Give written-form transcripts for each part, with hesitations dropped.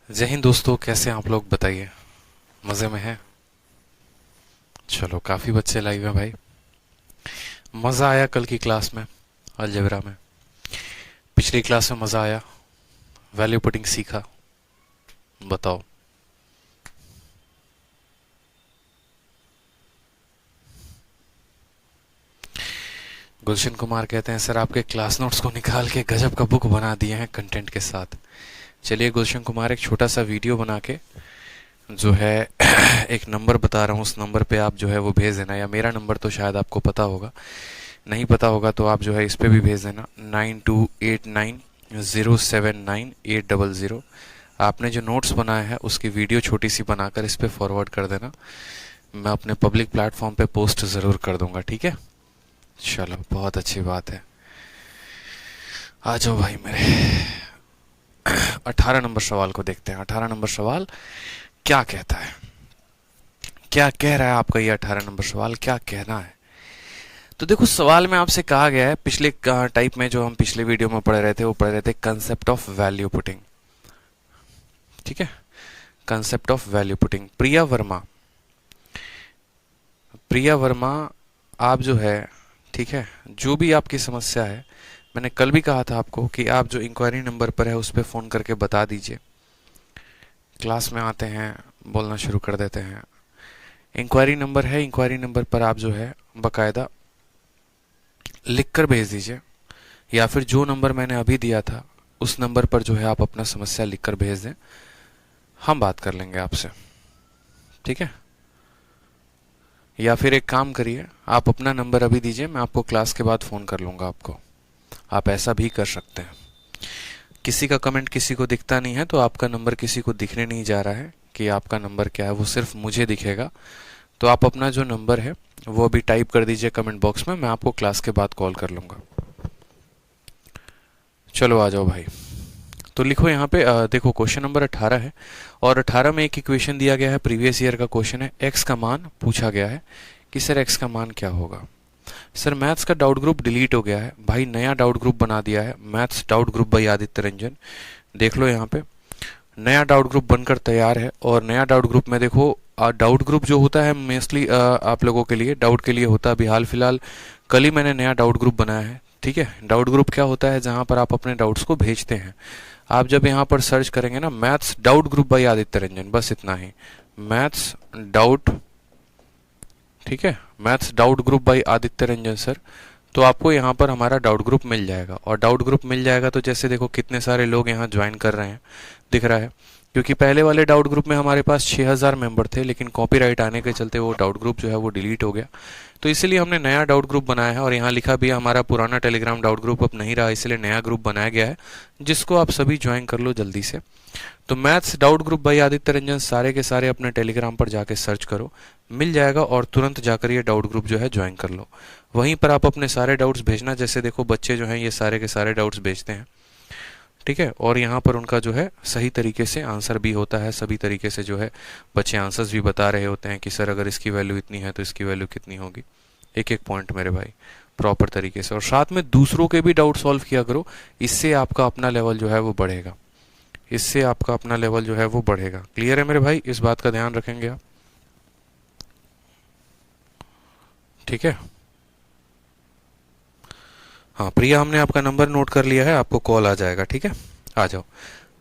जय हिंद दोस्तों, कैसे हैं आप लोग? बताइए, मज़े में हैं? चलो, काफ़ी बच्चे लाइव हैं भाई। मज़ा आया कल की क्लास में, अलजेब्रा में। पिछली क्लास में मज़ा आया, वैल्यू पुटिंग सीखा। बताओ। गुलशन कुमार कहते हैं, सर आपके क्लास नोट्स को निकाल के गजब का बुक बना दिए हैं कंटेंट के साथ। चलिए गुलशन कुमार, एक छोटा सा वीडियो बना के जो है एक नंबर बता रहा हूँ, उस नंबर पे आप जो है वो भेज देना। या मेरा नंबर तो शायद आपको पता होगा, नहीं पता होगा तो आप जो है इस पे भी भेज देना, 9289079800। आपने जो नोट्स बनाया है उसकी वीडियो छोटी सी बनाकर इस पे फॉरवर्ड कर देना। मैं अपने पब्लिक प्लेटफॉर्म पे पोस्ट ज़रूर कर दूंगा, ठीक है? चलो, बहुत अच्छी बात है। आ जाओ भाई मेरे। 18 नंबर सवाल को देखते हैं। 18 नंबर सवाल क्या कहता है, क्या कह रहा है आपका ये 18 नंबर सवाल? क्या कहना है? तो देखो, सवाल में आपसे कहा गया है, पिछले टाइप में जो हम पिछले वीडियो में पढ़ रहे थे वो पढ़ रहे थे कंसेप्ट ऑफ वैल्यू पुटिंग। ठीक है, कंसेप्ट ऑफ वैल्यू पुटिंग। प्रिया वर्मा आप जो है, ठीक है, जो भी आपकी समस्या है, मैंने कल भी कहा था आपको कि आप जो इंक्वायरी नंबर पर है उस पर फ़ोन करके बता दीजिए। क्लास में आते हैं, बोलना शुरू कर देते हैं। इंक्वायरी नंबर है, इंक्वायरी नंबर पर आप जो है बकायदा लिख कर भेज दीजिए, या फिर जो नंबर मैंने अभी दिया था उस नंबर पर जो है आप अपना समस्या लिखकर भेज दें, हम बात कर लेंगे आपसे। ठीक है? या फिर एक काम करिए, आप अपना नंबर अभी दीजिए, मैं आपको क्लास के बाद फ़ोन कर लूँगा आपको। आप ऐसा भी कर सकते हैं। किसी का कमेंट किसी को दिखता नहीं है तो आपका नंबर किसी को दिखने नहीं जा रहा है कि आपका नंबर क्या है, वो सिर्फ मुझे दिखेगा। तो आप अपना जो नंबर है वो अभी टाइप कर दीजिए कमेंट बॉक्स में, मैं आपको क्लास के बाद कॉल कर लूँगा। चलो आ जाओ भाई। तो लिखो यहाँ पे, देखो क्वेश्चन नंबर 18 है और 18 में एक इक्वेशन दिया गया है, प्रीवियस ईयर का क्वेश्चन है। एक्स का मान पूछा गया है कि सर एक्स का मान क्या होगा। सर मैथ्स का डाउट ग्रुप डिलीट हो गया है भाई, नया डाउट ग्रुप बना दिया है, maths doubt group by Aditya Ranjan. देख लो यहाँ पे नया डाउट ग्रुप बनकर तैयार है। और नया डाउट ग्रुप में देखो, डाउट ग्रुप जो होता है मोस्टली आप लोगों के लिए, डाउट के लिए होता है। अभी हाल फिलहाल कल ही मैंने नया डाउट ग्रुप बनाया है। ठीक है, डाउट ग्रुप क्या होता है? जहां पर आप अपने डाउट्स को भेजते हैं। आप जब यहाँ पर सर्च करेंगे ना, maths doubt group by Aditya Ranjan, बस इतना ही, मैथ्स डाउट, ठीक है, maths doubt group by Aditya Ranjan sir, तो आपको यहाँ पर हमारा डाउट ग्रुप मिल जाएगा। और डाउट ग्रुप मिल जाएगा तो जैसे देखो कितने सारे लोग यहाँ ज्वाइन कर रहे हैं, दिख रहा है। क्योंकि पहले वाले डाउट ग्रुप में हमारे पास 6000 मेंबर थे, लेकिन कॉपीराइट आने के चलते वो डाउट ग्रुप जो है वो डिलीट हो गया। तो इसलिए हमने नया डाउट ग्रुप बनाया है। और यहाँ लिखा भी है हमारा पुराना टेलीग्राम डाउट ग्रुप अब नहीं रहा, इसलिए नया ग्रुप बनाया गया है, जिसको आप सभी ज्वाइन कर लो जल्दी से। तो maths doubt group by Aditya Ranjan सारे के सारे अपने टेलीग्राम पर जाके सर्च करो, मिल जाएगा, और तुरंत जाकर ये डाउट ग्रुप जो है ज्वाइन कर लो। वहीं पर आप अपने सारे डाउट्स भेजना। जैसे देखो बच्चे जो हैं ये सारे के सारे डाउट्स भेजते हैं, ठीक है, और यहाँ पर उनका जो है सही तरीके से आंसर भी होता है। सभी तरीके से जो है बच्चे आंसर्स भी बता रहे होते हैं कि सर अगर इसकी वैल्यू इतनी है तो इसकी वैल्यू कितनी होगी। एक एक पॉइंट मेरे भाई प्रॉपर तरीके से। और साथ में दूसरों के भी डाउट सॉल्व किया करो, इससे आपका अपना लेवल जो है वो बढ़ेगा, इससे आपका अपना लेवल जो है वो बढ़ेगा। क्लियर है मेरे भाई? इस बात का ध्यान रखेंगे आप, ठीक है? हाँ प्रिया, हमने आपका नंबर नोट कर लिया है, आपको कॉल आ जाएगा, ठीक है? आ जाओ।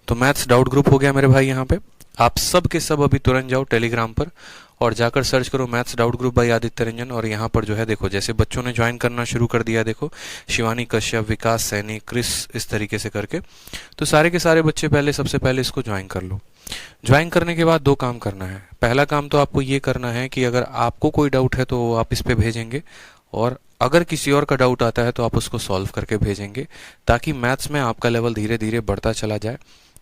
तो मैथ्स डाउट ग्रुप हो गया मेरे भाई। यहाँ पे आप सब के सब अभी तुरंत जाओ टेलीग्राम पर और जाकर सर्च करो maths doubt group by Aditya Ranjan. और यहाँ पर जो है देखो, जैसे बच्चों ने ज्वाइन करना शुरू कर दिया, देखो शिवानी कश्यप, विकास सैनी, क्रिस, इस तरीके से करके। तो सारे के सारे बच्चे पहले, सबसे पहले इसको ज्वाइन कर लो। ज्वाइन करने के बाद दो काम करना है। पहला काम तो आपको ये करना है कि अगर आपको कोई डाउट है तो आप इस पे भेजेंगे, और अगर किसी और का डाउट आता है तो आप उसको सॉल्व करके भेजेंगे, ताकि मैथ्स में आपका लेवल धीरे धीरे बढ़ता चला जाए।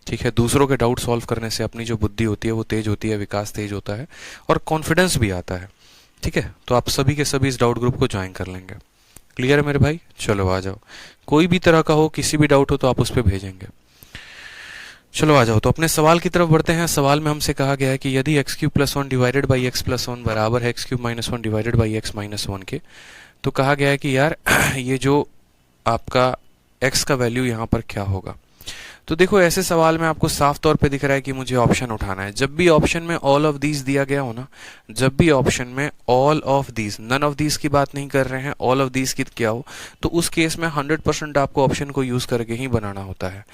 ठीक है, दूसरों के डाउट सॉल्व करने से अपनी जो बुद्धि होती है वो तेज होती है, विकास तेज होता है और कॉन्फिडेंस भी आता है। ठीक है, तो आप सभी के सभी इस डाउट ग्रुप को ज्वाइन कर लेंगे। क्लियर है मेरे भाई? चलो आ जाओ। कोई भी तरह का हो, किसी भी डाउट हो तो आप उस पर भेजेंगे। चलो आ जाओ, तो अपने सवाल की तरफ बढ़ते हैं। सवाल में हमसे कहा गया है कि यदि x cube plus one divided by x plus one बराबर है x cube minus one divided by x minus one के, तो कहा गया है कि यार ये जो आपका x का वैल्यू यहाँ पर क्या होगा। तो देखो ऐसे सवाल में आपको साफ तौर पे दिख रहा है कि मुझे ऑप्शन उठाना है। जब भी ऑप्शन में ऑल ऑफ दीज दिया गया हो ना, जब भी ऑप्शन में all of these, none of these की बात नहीं कर रहे हैं, ऑल ऑफ दीज की क्या हो, तो उस केस में 100% आपको ऑप्शन को यूज करके ही बनाना होता है।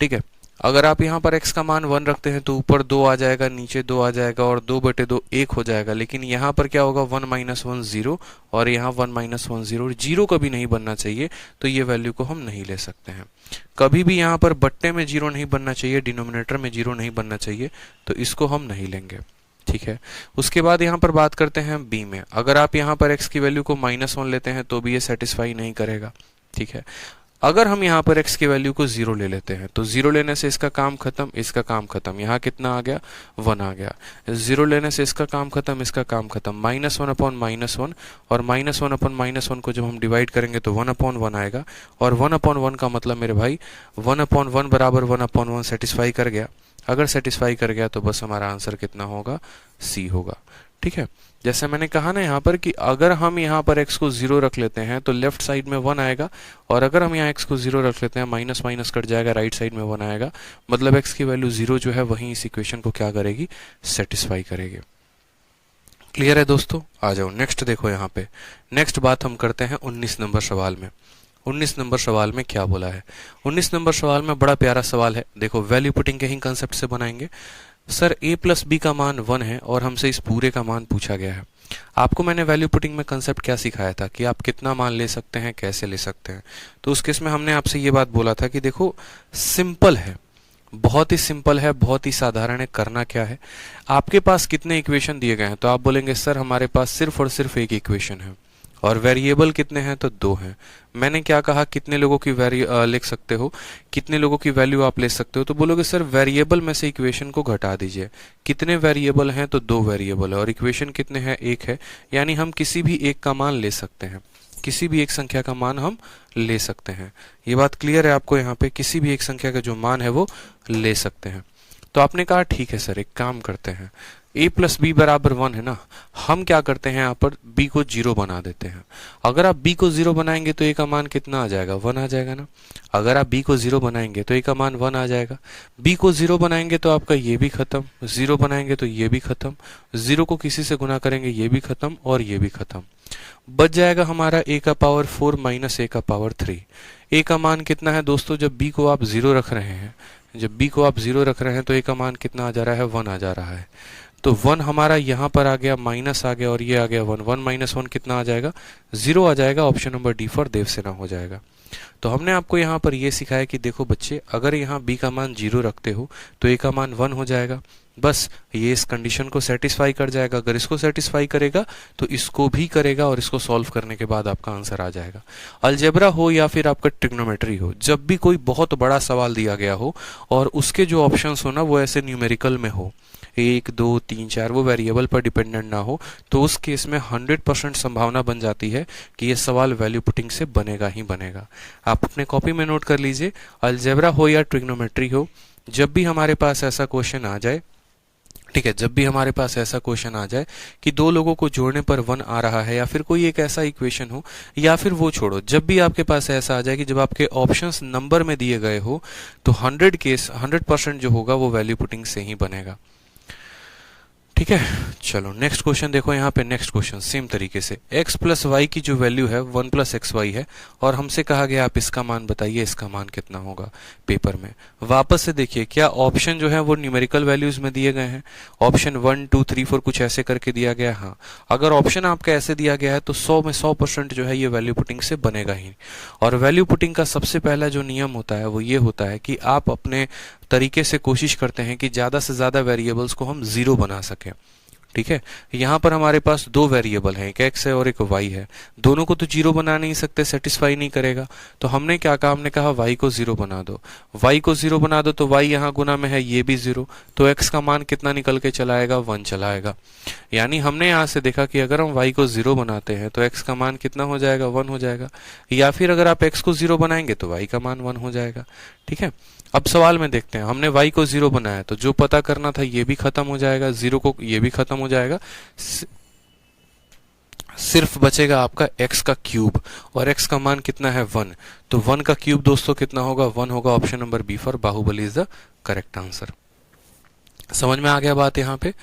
ठीक है, अगर आप यहाँ पर x का मान 1 रखते हैं तो ऊपर 2 आ जाएगा, नीचे 2 आ जाएगा और 2/2 1 हो जाएगा। लेकिन यहाँ पर क्या होगा, 1 - 1 0 और यहाँ 1 - 1 0, जीरो कभी नहीं बनना चाहिए, तो ये वैल्यू को हम नहीं ले सकते हैं। कभी भी यहाँ पर बट्टे में जीरो नहीं बनना चाहिए, डिनोमिनेटर में जीरो नहीं बनना चाहिए, तो इसको हम नहीं लेंगे। ठीक है, उसके बाद यहाँ पर बात करते हैं बी में। अगर आप यहाँ पर x की वैल्यू को -1 लेते हैं तो भी ये सेटिस्फाई नहीं करेगा। ठीक है, अगर हम यहाँ पर x की वैल्यू को 0 ले लेते हैं तो 0 लेने से इसका काम खत्म, इसका काम खत्म। यहाँ कितना आ गया, 1 आ गया। 0 लेने से इसका काम खत्म, इसका काम खत्म। -1/-1 और -1/-1 को जब हम डिवाइड करेंगे तो 1/1 आएगा। और 1/1 का मतलब मेरे भाई 1/1 बराबर 1/1 सेटिस्फाई कर गया। अगर सेटिस्फाई कर गया तो बस हमारा आंसर कितना होगा, सी होगा। ठीक है, जैसे मैंने कहा ना यहाँ पर कि अगर हम यहाँ पर x को 0 रख लेते हैं तो लेफ्ट साइड में 1 आएगा, और अगर हम यहाँ x को 0 रख लेते हैं माइनस माइनस कट जाएगा, राइट साइड में 1 आएगा। मतलब x की वैल्यू 0 जो है वही इस इक्वेशन को क्या करेगी, सेटिस्फाई करेगी। क्लियर है दोस्तों? आ जाओ नेक्स्ट देखो यहाँ पे। नेक्स्ट बात हम करते हैं 19 नंबर सवाल में। 19 नंबर सवाल में क्या बोला है? 19 नंबर सवाल में बड़ा प्यारा सवाल है। देखो वैल्यू पुटिंग के ही कंसेप्ट से बनाएंगे। सर a प्लस बी का मान 1 है और हमसे इस पूरे का मान पूछा गया है। आपको मैंने वैल्यू पुटिंग में कंसेप्ट क्या सिखाया था कि आप कितना मान ले सकते हैं, कैसे ले सकते हैं। तो उस केस में हमने आपसे ये बात बोला था कि देखो सिंपल है, बहुत ही सिंपल है, बहुत ही साधारण है। करना क्या है, आपके पास कितने इक्वेशन दिए गए हैं, तो आप बोलेंगे सर हमारे पास सिर्फ और सिर्फ एक इक्वेशन है और वेरिएबल कितने हैं, तो 2 हैं। मैंने क्या कहा, कितने लोगों की लिख सकते हो, कितने लोगों की वैल्यू आप ले सकते हो, तो बोलोगे सर वेरिएबल में से इक्वेशन को घटा दीजिए। कितने वेरिएबल हैं, तो 2 वेरिएबल है और इक्वेशन कितने हैं, 1 है। यानी हम किसी भी एक का मान ले सकते हैं, किसी भी एक संख्या का मान हम ले सकते हैं। ये बात क्लियर है आपको? यहाँ पे किसी भी एक संख्या का जो मान है वो ले सकते हैं। तो आपने कहा ठीक है सर, एक काम करते हैं, a प्लस बी बराबर 1 है ना, हम क्या करते हैं यहाँ पर b को 0 बना देते हैं। अगर आप b को 0 बनाएंगे तो a का मान कितना आ जाएगा, 1 आ जाएगा ना। अगर आप b को 0 बनाएंगे तो a का मान 1 आ जाएगा। b को 0 बनाएंगे तो आपका ये भी खत्म, 0 बनाएंगे तो ये भी खत्म, 0 को किसी से गुना करेंगे ये भी खत्म और ये भी खत्म। बच जाएगा हमारा a का पावर 4 माइनस a का पावर 3। a का मान कितना है दोस्तों, जब b को आप 0 रख रहे हैं, जब b को आप 0 रख रहे हैं तो a का मान कितना आ जा रहा है, 1 आ जा रहा है। तो 1 हमारा यहाँ पर आ गया, माइनस आ गया और ये आ गया 1। 1 - 1 कितना आ जाएगा, 0 आ जाएगा। Option number D for Devasena हो जाएगा। तो हमने आपको यहाँ पर ये सिखाया कि देखो बच्चे, अगर यहाँ b का मान 0 रखते हो तो a का मान 1 हो जाएगा। बस ये इस कंडीशन को सेटिस्फाई कर जाएगा। अगर इसको सेटिस्फाई करेगा तो इसको भी करेगा और इसको सॉल्व करने के बाद आपका आंसर आ जाएगा। अलजेब्रा हो या फिर आपका ट्रिग्नोमेट्री हो, जब भी कोई बहुत बड़ा सवाल दिया गया हो और उसके जो ऑप्शंस हो ना वो ऐसे न्यूमेरिकल में हो, 1 2 3 4, वो वेरिएबल पर डिपेंडेंट ना हो, तो उस केस में 100% संभावना बन जाती है कि ये सवाल वैल्यू पुटिंग से बनेगा ही बनेगा। आप अपने कॉपी में नोट कर लीजिए, अलजेब्रा हो या ट्रिग्नोमेट्री हो, जब भी हमारे पास ऐसा क्वेश्चन आ जाए, ठीक है, जब भी हमारे पास ऐसा क्वेश्चन आ जाए कि दो लोगों को जोड़ने पर 1 आ रहा है या फिर कोई एक ऐसा इक्वेशन हो, या फिर वो छोड़ो, जब भी आपके पास ऐसा आ जाए कि जब आपके ऑप्शंस नंबर में दिए गए हो तो 100% जो होगा वो वैल्यू पुटिंग से ही बनेगा। ठीक है, चलो नेक्स्ट क्वेश्चन देखो। यहाँ पे नेक्स्ट क्वेश्चन सेम तरीके से, x प्लस वाई की जो वैल्यू है 1 + xy है और हमसे कहा गया आप इसका मान बताइए, इसका मान कितना होगा पेपर में। वापस से देखिए, क्या ऑप्शन जो है वो न्यूमेरिकल वैल्यूज में दिए गए हैं, ऑप्शन 1 2 3 4 कुछ ऐसे करके दिया गया। हाँ, अगर ऑप्शन आपका ऐसे दिया गया है तो 100 में 100% जो है ये वैल्यू पुटिंग से बनेगा ही। और वैल्यू पुटिंग का सबसे पहला जो नियम होता है वो ये होता है कि आप अपने तरीके से कोशिश करते हैं कि ज्यादा से ज्यादा वेरिएबल्स को हम 0 बना सकें। ठीक है, यहाँ पर हमारे पास 2 वेरिएबल हैं, एक x है और एक y है। दोनों को तो 0 बना नहीं सकते, सेटिस्फाई नहीं करेगा। तो हमने क्या कहा, हमने कहा y को 0 बना दो। y को 0 बना दो तो y यहाँ गुना में है, ये भी 0, तो x का मान कितना निकल के चला आएगा, 1 चला आएगा। यानी हमने यहाँ से देखा कि अगर हम y को 0 बनाते हैं तो x का मान कितना हो जाएगा, 1 हो जाएगा। या फिर अगर आप x को 0 बनाएंगे तो y का मान 1 हो जाएगा। ठीक है, अब सवाल में देखते हैं, हमने y को 0 बनाया तो जो पता करना था ये भी खत्म हो जाएगा, 0 को ये भी खत्म हो जाएगा, सिर्फ बचेगा आपका x का क्यूब, और x का मान कितना है 1, तो 1 का क्यूब दोस्तों कितना होगा 1 होगा। Option number B for Baahubali is the correct answer. समझ में आ गया बात यहाँ पे,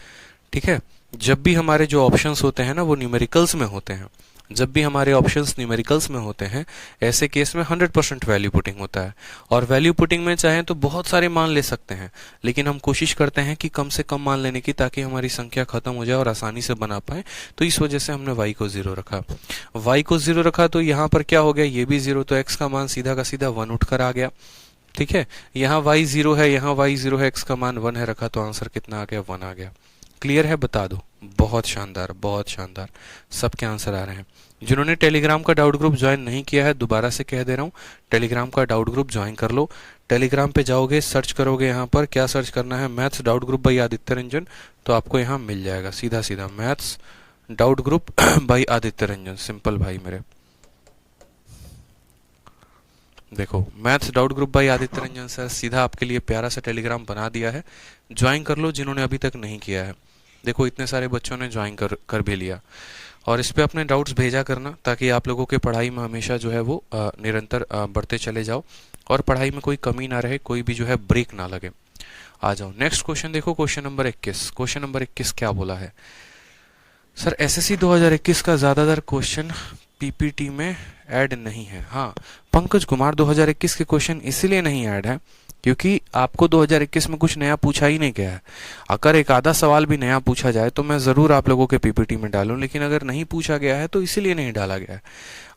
ठीक है। जब भी हमारे जो ऑप्शंस होते हैं ना वो न्यूमेरिकल्स में होते हैं, जब भी हमारे ऑप्शंस न्यूमेरिकल्स में होते हैं, ऐसे केस में 100% वैल्यू पुटिंग होता है। और वैल्यू पुटिंग में चाहें तो बहुत सारे मान ले सकते हैं, लेकिन हम कोशिश करते हैं कि कम से कम मान लेने की, ताकि हमारी संख्या खत्म हो जाए और आसानी से बना पाए। तो इस वजह से हमने y को 0 रखा। y को 0 रखा तो यहाँ पर क्या हो गया, ये भी 0, तो x का मान सीधा का सीधा 1 उठकर आ गया, ठीक है। यहाँ y 0 है, यहाँ y 0 है, x का मान 1 है रखा, तो आंसर कितना आ गया 1 आ गया। क्लियर है, बता दो। बहुत शानदार, बहुत शानदार, सबके आंसर आ रहे हैं। जिन्होंने टेलीग्राम का डाउट ग्रुप ज्वाइन नहीं किया है, दोबारा से कह दे रहा हूँ, टेलीग्राम का डाउट ग्रुप ज्वाइन कर लो। टेलीग्राम पे जाओगे, सर्च करोगे, यहाँ पर क्या सर्च करना है, maths doubt group by Aditya Ranjan, तो आपको यहाँ मिल जाएगा सीधा सीधा maths doubt group by Aditya Ranjan. Simple भाई मेरे, देखो maths doubt group by Aditya Ranjan sir, सीधा आपके लिए प्यारा सा टेलीग्राम बना दिया है, ज्वाइन कर लो जिन्होंने अभी तक नहीं किया है। देखो इतने सारे बच्चों ने ज्वाइन कर भी लिया, और इस पे अपने डाउट्स भेजा करना, ताकि आप लोगों के पढ़ाई में हमेशा जो है वो निरंतर बढ़ते चले जाओ, और पढ़ाई में कोई कमी ना रहे, कोई भी जो है ब्रेक ना लगे। आ जाओ नेक्स्ट क्वेश्चन, देखो क्वेश्चन नंबर 21। क्वेश्चन नंबर 21 क्या बोला है सर, एसएससी 2021 का ज्यादातर क्वेश्चन पीपीटी में ऐड नहीं है। हाँ पंकज कुमार, 2021 के क्वेश्चन इसीलिए नहीं ऐड है क्योंकि आपको 2021 में कुछ नया पूछा ही नहीं गया है। अगर एक आधा सवाल भी नया पूछा जाए तो मैं जरूर आप लोगों के पीपीटी में डालूं, लेकिन अगर नहीं पूछा गया है तो इसीलिए नहीं डाला गया है।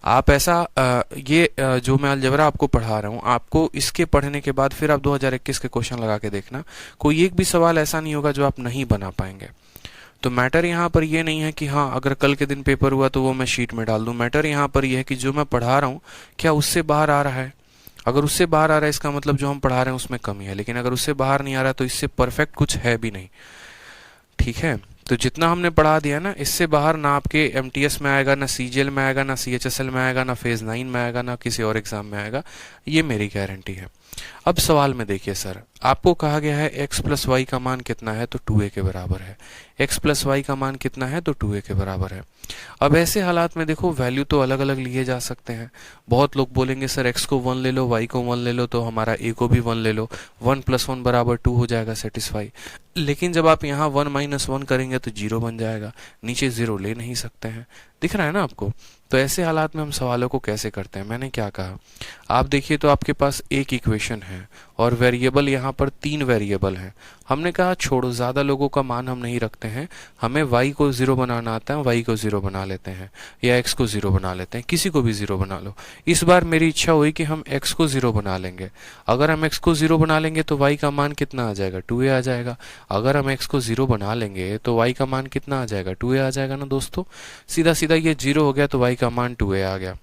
आप ऐसा जो मैं अलजेब्रा आपको पढ़ा रहा हूँ, आपको इसके पढ़ने के बाद फिर आप 2021 के क्वेश्चन लगा के देखना, कोई एक भी सवाल ऐसा नहीं होगा जो आप नहीं बना पाएंगे। तो मैटर यहाँ पर ये नहीं है कि हाँ अगर कल के दिन पेपर हुआ तो वो मैं शीट में डाल दूं। मैटर यहाँ पर ये है कि जो मैं पढ़ा रहा हूँ क्या उससे बाहर आ रहा है। अगर उससे बाहर आ रहा है इसका मतलब जो हम पढ़ा रहे हैं उसमें कमी है, लेकिन अगर उससे बाहर नहीं आ रहा तो इससे परफेक्ट कुछ है भी नहीं, ठीक है। तो जितना हमने पढ़ा दिया ना, इससे बाहर ना आपके एमटीएस में आएगा, ना सीजीएल में आएगा, ना सीएचएसएल में आएगा, ना फेज 9 में आएगा, ना किसी और एग्जाम में आएगा, ये मेरी गारंटी है। अब सवाल में देखिए सर, आपको कहा गया है x प्लस वाई का मान कितना है, तो 2a के बराबर है। x प्लस वाई का मान कितना है, तो 2a के बराबर है। अब ऐसे हालात में देखो वैल्यू तो अलग अलग लिए जा सकते हैं। बहुत लोग बोलेंगे सर x को 1 ले लो, y को 1 ले लो, तो हमारा a को भी 1 ले लो, 1 प्लस 1 बराबर 2 हो जाएगा, सेटिस्फाई। लेकिन जब आप यहाँ 1 माइनस 1 करेंगे तो 0 बन जाएगा, नीचे 0 ले नहीं सकते हैं, दिख रहा है ना आपको। तो ऐसे हालात में हम सवालों को कैसे करते हैं, मैंने क्या कहा, आप देखिए तो आपके पास एक इक्वेशन है और वेरिएबल यहाँ पर 3 वेरिएबल हैं। हमने कहा छोड़ो, ज्यादा लोगों का मान हम नहीं रखते हैं, हमें y को 0 बनाना आता है, y को 0 बना लेते हैं, या x को 0 बना लेते हैं, किसी को भी 0 बना लो। इस बार मेरी इच्छा हुई कि हम x को 0 बना लेंगे। अगर हम x को 0 बना लेंगे तो y का मान कितना आ जाएगा, 2a आ जाएगा। अगर हम x को 0 बना लेंगे तो y का मान कितना आ जाएगा, 2a आ जाएगा ना दोस्तों। सीधा सीधा ये 0 हो गया तो y का मान 2a आ गया।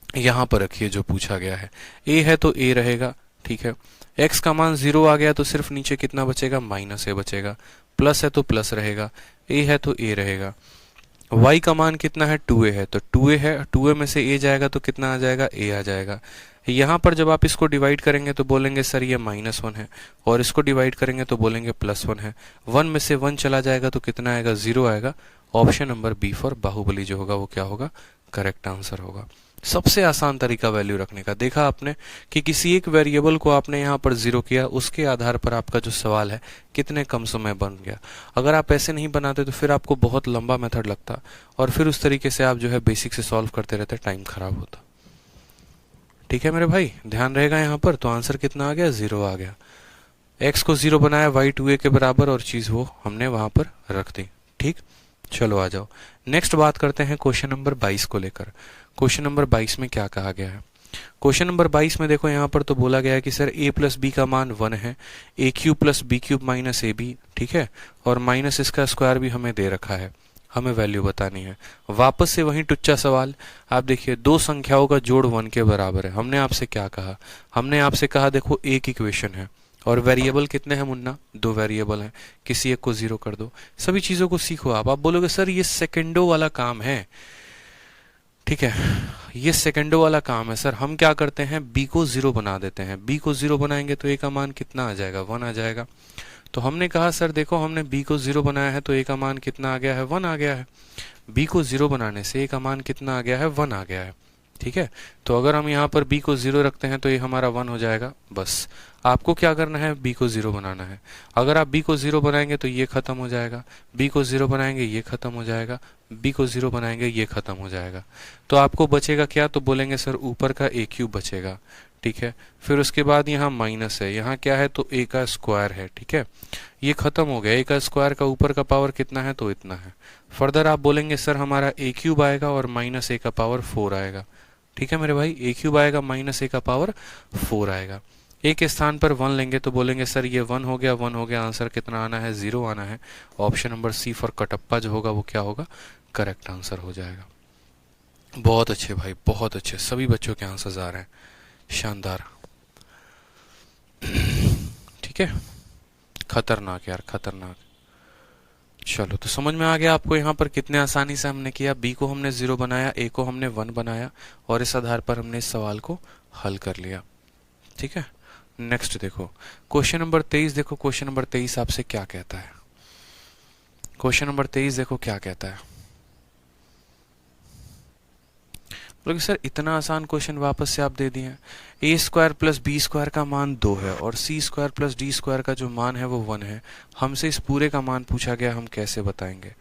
यहाँ पर रखिए जो पूछा गया है, a है तो a रहेगा, ठीक है। x का मान 0 आ गया तो सिर्फ नीचे कितना बचेगा, माइनस a बचेगा। प्लस है तो प्लस रहेगा, a है तो a रहेगा। y का मान कितना है, 2a है, तो 2a है, 2a में से a जाएगा तो कितना आ जाएगा, a आ जाएगा। यहाँ पर जब आप इसको डिवाइड करेंगे तो बोलेंगे सर ये -1 है, और इसको डिवाइड करेंगे तो बोलेंगे +1 है। 1 में से 1 चला जाएगा तो कितना आएगा, 0 आएगा। Option number B for Baahubali जो होगा वो क्या होगा, करेक्ट आंसर होगा। सबसे आसान तरीका वैल्यू रखने का। देखा आपने कि किसी एक वेरिएबल को आपने यहाँ पर 0 किया, उसके आधार पर आपका जो सवाल है कितने कम समय बन गया। अगर आप ऐसे नहीं बनाते तो फिर आपको बहुत लंबा मेथड लगता, और फिर उस तरीके से आप जो है बेसिक से सॉल्व करते रहते, टाइम खराब होता। ठीक है मेरे भाई, ध्यान रहेगा यहाँ पर। तो आंसर कितना आ गया, 0 आ गया। x को 0 बनाया, y 2a के बराबर, और चीज वो हमने वहां पर रख दी। ठीक, चलो आ जाओ नेक्स्ट बात करते हैं क्वेश्चन नंबर 22 को लेकर। क्वेश्चन नंबर 22 में क्या कहा गया है। क्वेश्चन नंबर 22 में देखो यहाँ पर तो बोला गया है कि सर a प्लस बी का मान 1 है, a cube plus B cube minus A B, ठीक है, और माइनस इसका स्क्वायर भी हमें दे रखा है, हमें वैल्यू बतानी है। वापस से वही टुच्चा सवाल। आप देखिए दो संख्याओं का जोड़ 1 के बराबर है। हमने आपसे क्या कहा, हमने आपसे कहा देखो एक इक्वेशन है और वेरिएबल कितने हैं मुन्ना, 2 वेरिएबल हैं, किसी एक को 0 कर दो। सभी चीजों को सीखो आप बोलोगे सर ये सेकंडों वाला काम है, ठीक है, ये सेकंडों वाला काम है सर। हम क्या करते हैं, b को 0 बना देते हैं। b को 0 बनाएंगे तो a का मान कितना आ जाएगा, 1 आ जाएगा। तो हमने कहा सर देखो हमने b को 0 बनाया है तो a का मान कितना आ गया है, 1 आ गया है। b को 0 बनाने से a का मान कितना आ गया है, 1 आ गया है। ठीक है, तो अगर हम यहाँ पर b को 0 रखते हैं तो ये हमारा 1 हो जाएगा। बस आपको क्या करना है, b को 0 बनाना है। अगर आप b को 0 बनाएंगे तो ये खत्म हो जाएगा, b को 0 बनाएंगे ये खत्म हो जाएगा, b को 0 बनाएंगे ये खत्म हो जाएगा। तो आपको बचेगा क्या, तो बोलेंगे सर ऊपर का a क्यूब बचेगा। ठीक है, फिर उसके बाद यहाँ माइनस है, यहाँ क्या है तो a का स्क्वायर है। ठीक है, ये खत्म हो गया, a का स्क्वायर का ऊपर का पावर कितना है तो इतना है। फर्दर आप बोलेंगे सर हमारा a क्यूब आएगा और माइनस a का पावर 4 आएगा। ठीक है मेरे भाई, a क्यूब आएगा माइनस a का पावर 4 आएगा। a के स्थान पर 1 लेंगे तो बोलेंगे सर ये 1 हो गया, 1 हो गया, आंसर कितना आना है, 0 आना है। Option number C for Kattappa जो होगा वो क्या होगा, करेक्ट आंसर हो जाएगा। बहुत अच्छे भाई, बहुत अच्छे, सभी बच्चों के आंसर्स आ रहे हैं, शानदार। ठीक है, खतरनाक यार, खतरनाक। चलो तो समझ में आ गया आपको यहाँ पर कितने आसानी से हमने किया। b को हमने 0 बनाया, a को हमने 1 बनाया और इस आधार पर हमने इस सवाल को हल कर लिया। ठीक है, नेक्स्ट देखो क्वेश्चन नंबर 23। देखो क्वेश्चन नंबर 23 आपसे क्या कहता है। क्वेश्चन नंबर 23 देखो क्या कहता है। बोले सर इतना आसान क्वेश्चन वापस से आप दे दिए हैं। ए स्क्वायर प्लस बी स्क्वायर का मान 2 है और सी स्क्वायर प्लस डी स्क्वायर का जो मान है वो 1 है। हमसे इस पूरे का मान पूछा गया, हम कैसे बताएंगे।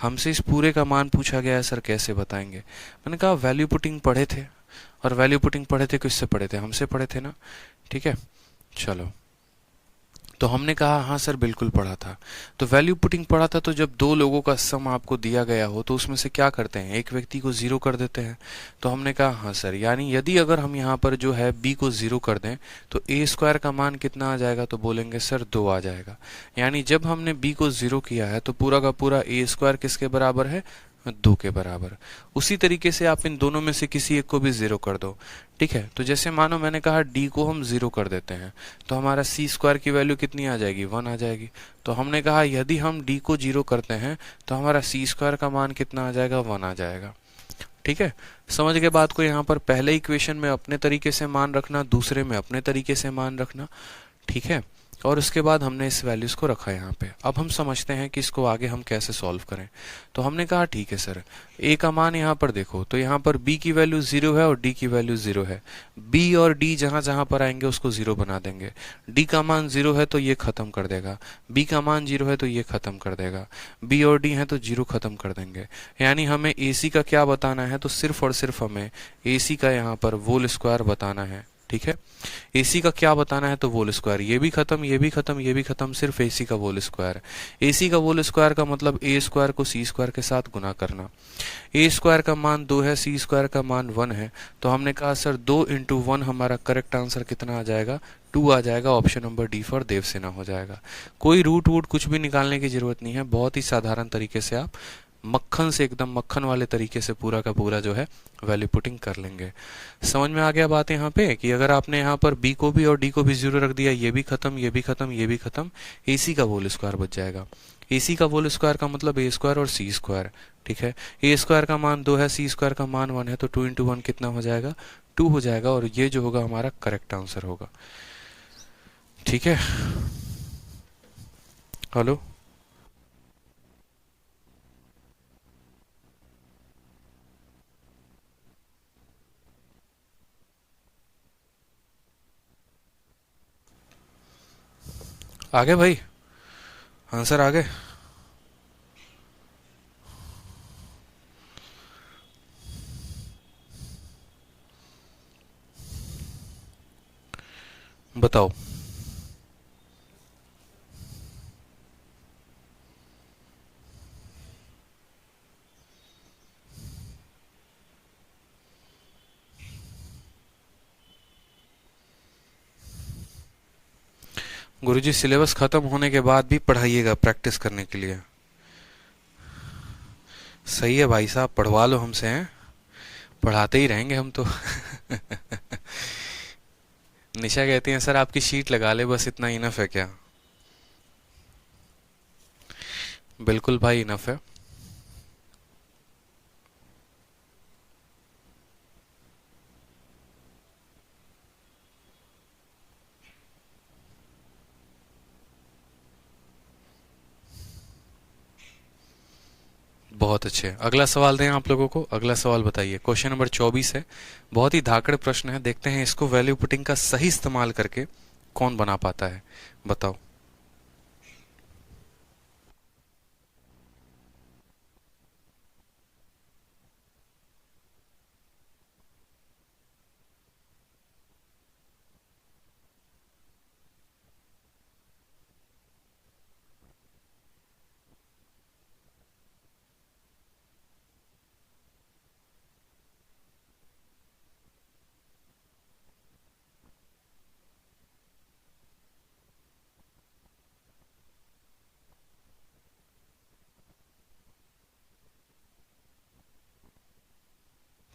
हमसे इस पूरे का मान पूछा गया है सर, कैसे बताएंगे। मैंने कहा वैल्यू पुटिंग पढ़े थे, और वैल्यू पुटिंग पढ़े थे किससे पढ़े थे, हमसे पढ़े थे ना। ठीक है, चलो तो हमने कहा हाँ सर बिल्कुल पढ़ा था। तो वैल्यू पुटिंग पढ़ा था, तो जब दो लोगों का सम आपको दिया गया हो तो उसमें से क्या करते हैं, एक व्यक्ति को 0 कर देते हैं। तो हमने कहा हाँ सर, यानी यदि अगर हम यहाँ पर जो है b को 0 कर दें तो a स्क्वायर का मान कितना आ जाएगा, तो बोलेंगे सर 2 आ जाएगा। यानी जब हमने b को 0 किया है तो पूरा का पूरा a स्क्वायर किसके बराबर है, 2 के बराबर। उसी तरीके से आप इन दोनों में से किसी एक को भी 0 कर दो। ठीक है, तो जैसे मानो मैंने कहा d को हम 0 कर देते हैं तो हमारा c स्क्वायर की वैल्यू कितनी आ जाएगी, 1 आ जाएगी। तो हमने कहा यदि हम d को 0 करते हैं तो हमारा c स्क्वायर का मान कितना आ जाएगा, 1 आ जाएगा। ठीक है, समझ गए बात को। यहाँ पर पहले इक्वेशन में अपने तरीके से मान रखना, दूसरे में अपने तरीके से मान रखना। ठीक है, और उसके बाद हमने इस वैल्यूज को रखा यहाँ पे। अब हम समझते हैं कि इसको आगे हम कैसे सॉल्व करें। तो हमने कहा ठीक है सर, a का मान यहाँ पर देखो तो यहाँ पर b की वैल्यू 0 है और d की वैल्यू 0 है। b और d जहां जहां पर आएंगे उसको 0 बना देंगे। d का मान 0 है तो ये खत्म कर देगा, b का मान 0 है तो ये खत्म कर देगा, b और d है तो 0 खत्म कर देंगे। यानी हमें ac का क्या बताना है, तो सिर्फ और सिर्फ हमें ac का यहाँ पर होल स्क्वायर बताना है। ठीक है, AC का क्या बताना है, तो होल स्क्वायर। ये भी खत्म, ये भी खत्म, ये भी खत्म, सिर्फ AC का होल स्क्वायर। AC का होल स्क्वायर का मतलब a स्क्वायर को c स्क्वायर के साथ गुना करना। a स्क्वायर का मान 2 है, c स्क्वायर का मान 1 है। तो हमने कहा सर 2 इंटू 1 हमारा करेक्ट आंसर कितना आ जाएगा, 2 आ जाएगा। Option number D for Devasena हो जाएगा। कोई रूट वूट कुछ भी निकालने की जरूरत नहीं है, बहुत ही साधारण तरीके से आप मक्खन से, एकदम मक्खन वाले तरीके से पूरा का पूरा जो है वैल्यू पुटिंग कर लेंगे। समझ में आ गया बात यहाँ पे कि अगर आपने यहाँ पर b को भी और d को भी 0 रख दिया, ये भी खत्म, ये भी खत्म, ये भी खत्म, ac का होल स्क्वायर बच जाएगा। ac का होल स्क्वायर का मतलब a स्क्वायर और c स्क्वायर। ठीक है, a स्क्वायर का मान 2 है, c स्क्वायर का मान 1 है, तो 2 इंटू 1 कितना हो जाएगा, 2 हो जाएगा। और ये जो होगा हमारा करेक्ट आंसर होगा। ठीक है, हेलो, आगे भाई, आंसर आ गए। बताओ। गुरुजी सिलेबस खत्म होने के बाद भी पढ़ाइएगा प्रैक्टिस करने के लिए। सही है भाई साहब, पढ़वा लो हमसे, हैं पढ़ाते ही रहेंगे हम तो। निशा कहती है सर आपकी शीट लगा ले बस, इतना इनफ है क्या। बिल्कुल भाई इनफ है। बहुत अच्छे। अगला सवाल दें आप लोगों को। अगला सवाल बताइए, क्वेश्चन नंबर 24 है। बहुत ही धाकड़ प्रश्न है, देखते हैं इसको वैल्यू पुटिंग का सही इस्तेमाल करके कौन बना पाता है। बताओ।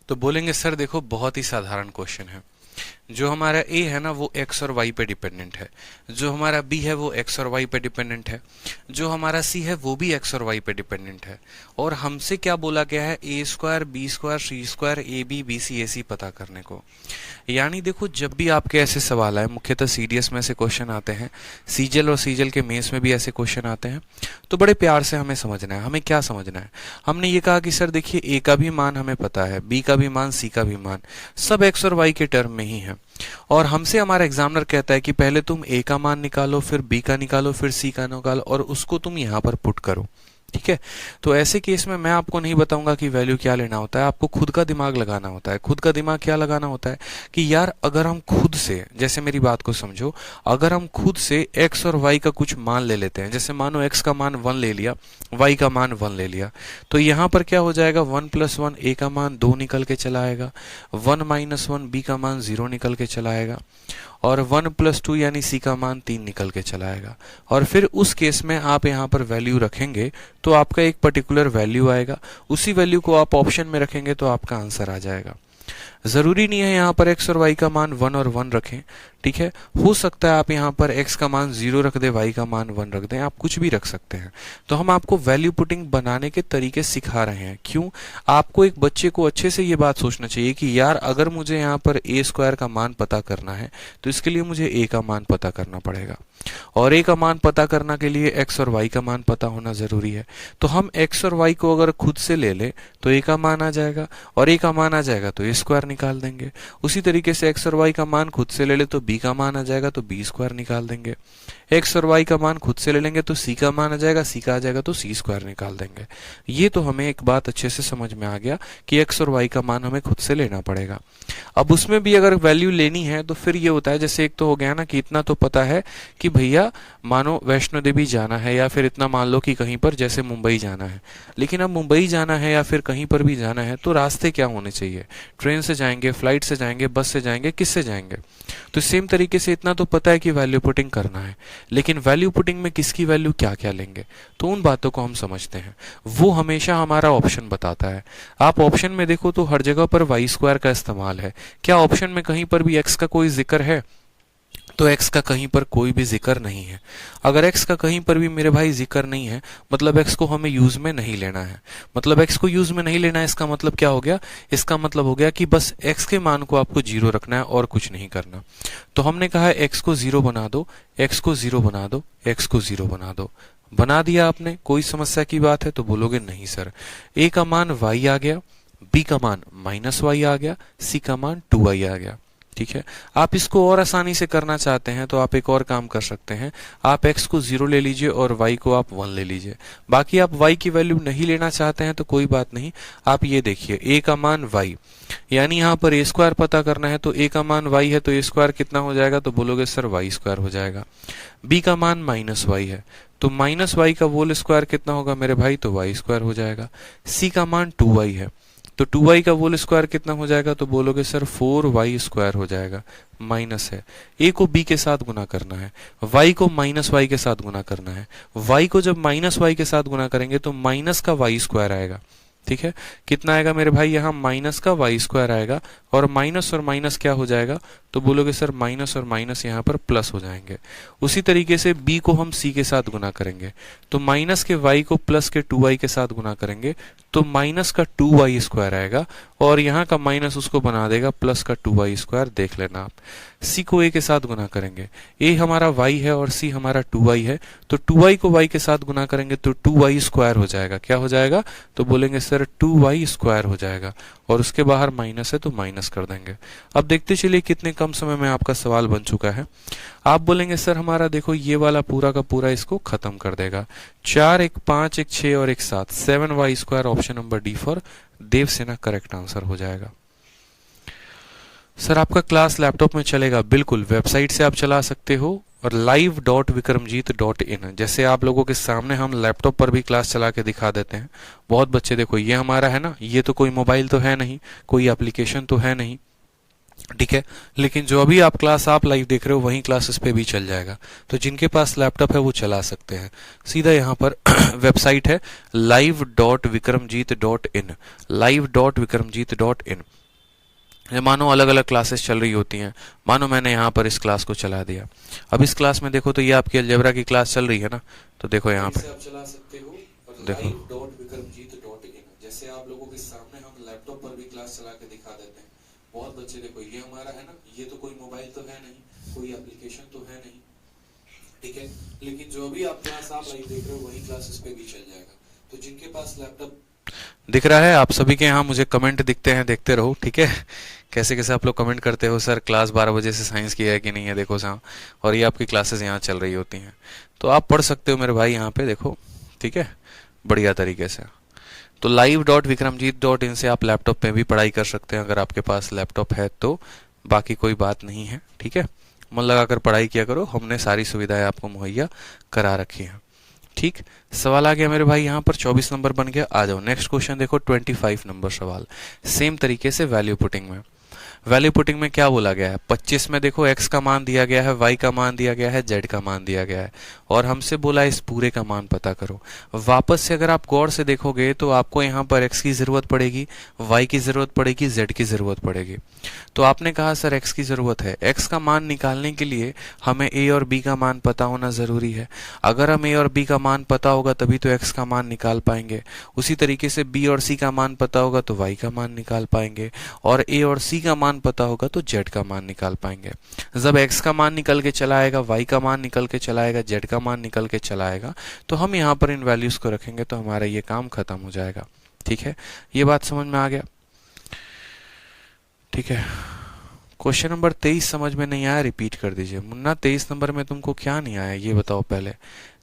तो बोलेंगे सर देखो बहुत ही साधारण क्वेश्चन है। जो हमारा ए है ना वो एक्स और वाई पे डिपेंडेंट है, जो हमारा बी है वो एक्स और वाई पे डिपेंडेंट है, जो हमारा सी है वो भी एक्स और वाई पे डिपेंडेंट है, और हमसे क्या बोला गया है, A square B square C square A B C A C पता करने को। यानी देखो जब भी आपके ऐसे सवाल आए, मुख्यतः सीडीएस में ऐसे क्वेश्चन आते हैं, सीजल और सीजल के मेंस में भी ऐसे क्वेश्चन आते हैं, तो बड़े प्यार से हमें समझना है। हमें क्या समझना है, हमने ये कहा कि सर देखिए ए का भी मान हमें पता है, बी का भी मान, सी का भी मान, सब एक्स और वाई के टर्म में ही है, और हमसे हमारा एग्जामिनर कहता है कि पहले तुम ए का मान निकालो, फिर बी का निकालो, फिर सी का निकालो, और उसको तुम यहां पर पुट करो। ठीक है, तो ऐसे केस में मैं आपको नहीं बताऊंगा कि वैल्यू क्या लेना होता है, आपको खुद का दिमाग लगाना होता है। खुद का दिमाग क्या लगाना होता है कि यार अगर हम खुद से, जैसे मेरी बात को समझो, अगर हम खुद से x और y का कुछ मान ले लेते हैं, जैसे मानो x का मान 1 ले लिया, y का मान 1 ले लिया, तो यहां पर क्या हो जाएगा, 1 + 1 a का मान 2 निकल के चला आएगा, 1 - 1 b का मान 0 निकल के चला आएगा, और 1 + 2 यानी सी का मान 3 निकल के चला आएगा। और फिर उस केस में आप यहाँ पर वैल्यू रखेंगे तो आपका एक पर्टिकुलर वैल्यू आएगा, उसी वैल्यू को आप ऑप्शन में रखेंगे तो आपका आंसर आ जाएगा। जरूरी नहीं है यहाँ पर x और y का मान 1 और 1 रखें। ठीक है, हो सकता है आप यहाँ पर x का मान 0 रख दें, y का मान 1 रख दें, आप कुछ भी रख सकते हैं। तो हम आपको वैल्यू पुटिंग बनाने के तरीके सिखा रहे हैं। क्यों, आपको एक बच्चे को अच्छे से ये बात सोचना चाहिए कि यार अगर मुझे यहाँ पर a स्क्वायर का मान पता करना है तो इसके लिए मुझे a का मान पता करना पड़ेगा, और a का मान पता करने के लिए x और y का मान पता होना जरूरी है। तो हम x और y को अगर खुद से ले ले तो a का मान आ जाएगा, और a का मान आ जाएगा तो a स्क्वायर निकाल देंगे। उसी तरीके से x और y का मान खुद से ले ले तो b का मान आ जाएगा तो b स्क्वायर निकाल देंगे। x और y का मान खुद से ले लेंगे तो c का मान आ जाएगा, c का आ जाएगा तो c स्क्वायर निकाल देंगे। ये तो हमें एक बात अच्छे से समझ में आ गया कि x और y का मान हमें खुद से लेना पड़ेगा। अब उसमें भी अगर वैल्यू लेनी है तो फिर ये होता है, जैसे एक तो हो गया ना कि इतना तो पता है कि भैया मानो वैष्णो देवी जाना है, या फिर इतना मान लो कि कहीं पर जैसे मुंबई जाना है, लेकिन अब मुंबई जाना है या फिर कहीं पर भी जाना है तो रास्ते क्या होने चाहिए, ट्रेन से जाएंगे, फ्लाइट से जाएंगे, बस से जाएंगे, किससे जाएंगे। तो सेम तरीके से इतना तो पता है कि वैल्यू पुटिंग करना है, लेकिन वैल्यू पुटिंग में किसकी वैल्यू क्या क्या लेंगे, तो उन बातों को हम समझते हैं। वो हमेशा हमारा ऑप्शन बताता है। आप ऑप्शन में देखो तो हर जगह पर वाई स्क्वायर का इस्तेमाल है। क्या ऑप्शन में कहीं पर भी एक्स का कोई जिक्र है, तो x का कहीं पर कोई भी जिक्र नहीं है। अगर x का कहीं पर भी मेरे भाई जिक्र नहीं है, मतलब x को हमें यूज में नहीं लेना है। मतलब x को यूज में नहीं लेना है, इसका मतलब क्या हो गया, इसका मतलब हो गया कि बस x के मान को आपको 0 रखना है और कुछ नहीं करना। तो हमने कहा है x को 0 बना दो, x को 0 बना दो, x को 0 बना दो। बना दिया आपने, कोई समस्या की बात है, तो बोलोगे नहीं सर, a का मान y आ गया, b का मान -y आ गया, c का मान 2y आ गया। ठीक है, आप इसको और आसानी से करना चाहते हैं तो आप एक और काम कर सकते हैं, आप x को 0 ले लीजिए और y को आप 1 ले लीजिए। बाकी आप y की वैल्यू नहीं लेना चाहते हैं तो कोई बात नहीं, आप ये देखिए a का मान y, यानी यहाँ पर a स्क्वायर पता करना है, तो a का मान y है तो a स्क्वायर कितना हो जाएगा, तो बोलोगे सर y स्क्वायर हो जाएगा। b का मान -y है तो -y का होल स्क्वायर कितना होगा मेरे भाई, तो y स्क्वायर हो जाएगा। c का मान 2y है तो 2y का होल स्क्वायर कितना हो जाएगा, तो बोलोगे सर 4y स्क्वायर हो जाएगा। माइनस है, a को b के साथ गुना करना है, y को -y के साथ गुना करना है। y को जब -y के साथ गुना करेंगे तो माइनस का y स्क्वायर आएगा। ठीक है, कितना आएगा मेरे भाई, यहाँ माइनस का y स्क्वायर आएगा, और माइनस क्या हो जाएगा, तो बोलोगे सर माइनस और माइनस यहाँ पर प्लस हो जाएंगे। उसी तरीके से b को हम c के साथ गुना करेंगे, तो माइनस के y को प्लस के 2y के साथ गुना करेंगे तो माइनस का 2y स्क्वायर आएगा, और यहाँ का माइनस उसको बना देगा प्लस का 2y स्क्वायर। देख लेना आप। c को a के साथ गुना करेंगे, a हमारा y है और c हमारा 2y है, तो 2y को y के साथ गुना करेंगे तो 2y स्क्वायर हो जाएगा। क्या हो जाएगा? तो बोलेंगे सर 2y स्क्वायर हो जाएगा, और उसके बाहर माइनस है तो माइनस कर देंगे। अब देखते चलिए कितने कम समय में आपका सवाल बन चुका है। आप बोलेंगे सर हमारा देखो ये वाला पूरा का पूरा इसको खत्म कर देगा। 4 1 5 1 6 और 1 7, 7y square. Option number D for Devasena correct answer हो जाएगा। सर आपका क्लास लैपटॉप में चलेगा? बिल्कुल, वेबसाइट से आप चला सकते हो, और live.vikramjit.in। जैसे आप लोगों के सामने हम लैपटॉप पर भी क्लास चला के दिखा देते हैं। बहुत बच्चे देखो, ये हमारा है ना, ये तो कोई मोबाइल तो है नहीं, कोई एप्लीकेशन तो है नहीं, ठीक है, लेकिन जो अभी आप क्लास आप लाइव देख रहे हो वहीं क्लासेस पे भी चल जाएगा। तो जिनके पास लैपटॉप है वो चला सकते हैं। सीधा यहाँ पर वेबसाइट है live.vikramjit.in, live.vikramjit.in। मानो अलग अलग क्लासेस चल रही होती हैं, मानो मैंने यहाँ पर इस क्लास को चला दिया। अब इस क्लास में देखो तो ये आपकी अलजेब्रा की क्लास चल रही है ना, तो देखो यहाँ पे आप चला सकते हो, और live.vikramjit.in। जैसे आप लोगों के सामने हम लैपटॉप पर भी क्लास चला के दिखा देते हैं। बहुत बच्चे देखो, ये हमारा है ना, ये तो कोई मोबाइल तो है नहीं, कोई एप्लीकेशन तो है नहीं, ठीक है, लेकिन जो भी आप क्लास आप लाइव देख रहे हो वही क्लासेस पे भी चल जाएगा। तो जिनके पास लैपटॉप दिख रहा है, आप सभी के यहाँ मुझे कमेंट दिखते हैं, देखते रहो, ठीक है। कैसे कैसे आप लोग कमेंट करते हो, सर क्लास 12 बजे से साइंस की है कि नहीं है, देखो साहब, और ये आपकी क्लासेस यहाँ चल रही होती हैं, तो आप पढ़ सकते हो मेरे भाई यहाँ पे, देखो, ठीक है, बढ़िया तरीके से। तो live.vikramjit.in से आप लैपटॉप पे भी पढ़ाई कर सकते हैं, अगर आपके पास लैपटॉप है तो। बाकी कोई बात नहीं है, ठीक है, मन लगाकर पढ़ाई किया करो, हमने सारी सुविधाएं आपको मुहैया करा रखी हैं। ठीक, सवाल आ गया मेरे भाई, यहाँ पर 24 नंबर बन गया। आ जाओ नेक्स्ट क्वेश्चन देखो, 25 नंबर सवाल, सेम तरीके से वैल्यू पुटिंग में। वैल्यू पुटिंग में क्या बोला गया है? 25 में देखो x का मान दिया गया है, y का मान दिया गया है, z का मान दिया गया है, और हमसे बोला इस पूरे का मान पता करो। वापस से अगर आप गौर से देखोगे तो आपको यहाँ पर x की जरूरत पड़ेगी, y की जरूरत पड़ेगी, z की जरूरत पड़ेगी। तो आपने कहा सर x की जरूरत है, x का मान निकालने के लिए हमें a और b का मान पता होना जरूरी है। अगर हम a और b का मान पता होगा तभी तो x का मान निकाल पाएंगे। उसी तरीके से b और c का मान पता होगा तो y का मान निकाल पाएंगे, और a और c का मान पता होगा तो z का मान निकाल पाएंगे। जब x का मान निकल के चला आएगा, y का मान निकल के चला आएगा, z का मान निकल के चला आएगा, तो हम यहाँ पर इन वैल्यूज को रखेंगे तो हमारा ये काम खत्म हो जाएगा। ठीक है, ये बात समझ में आ गया? ठीक है, क्वेश्चन नंबर 23 समझ में नहीं आया, रिपीट कर दीजिए। मुन्ना 23 नंबर में तुमको क्या नहीं आया ये बताओ पहले।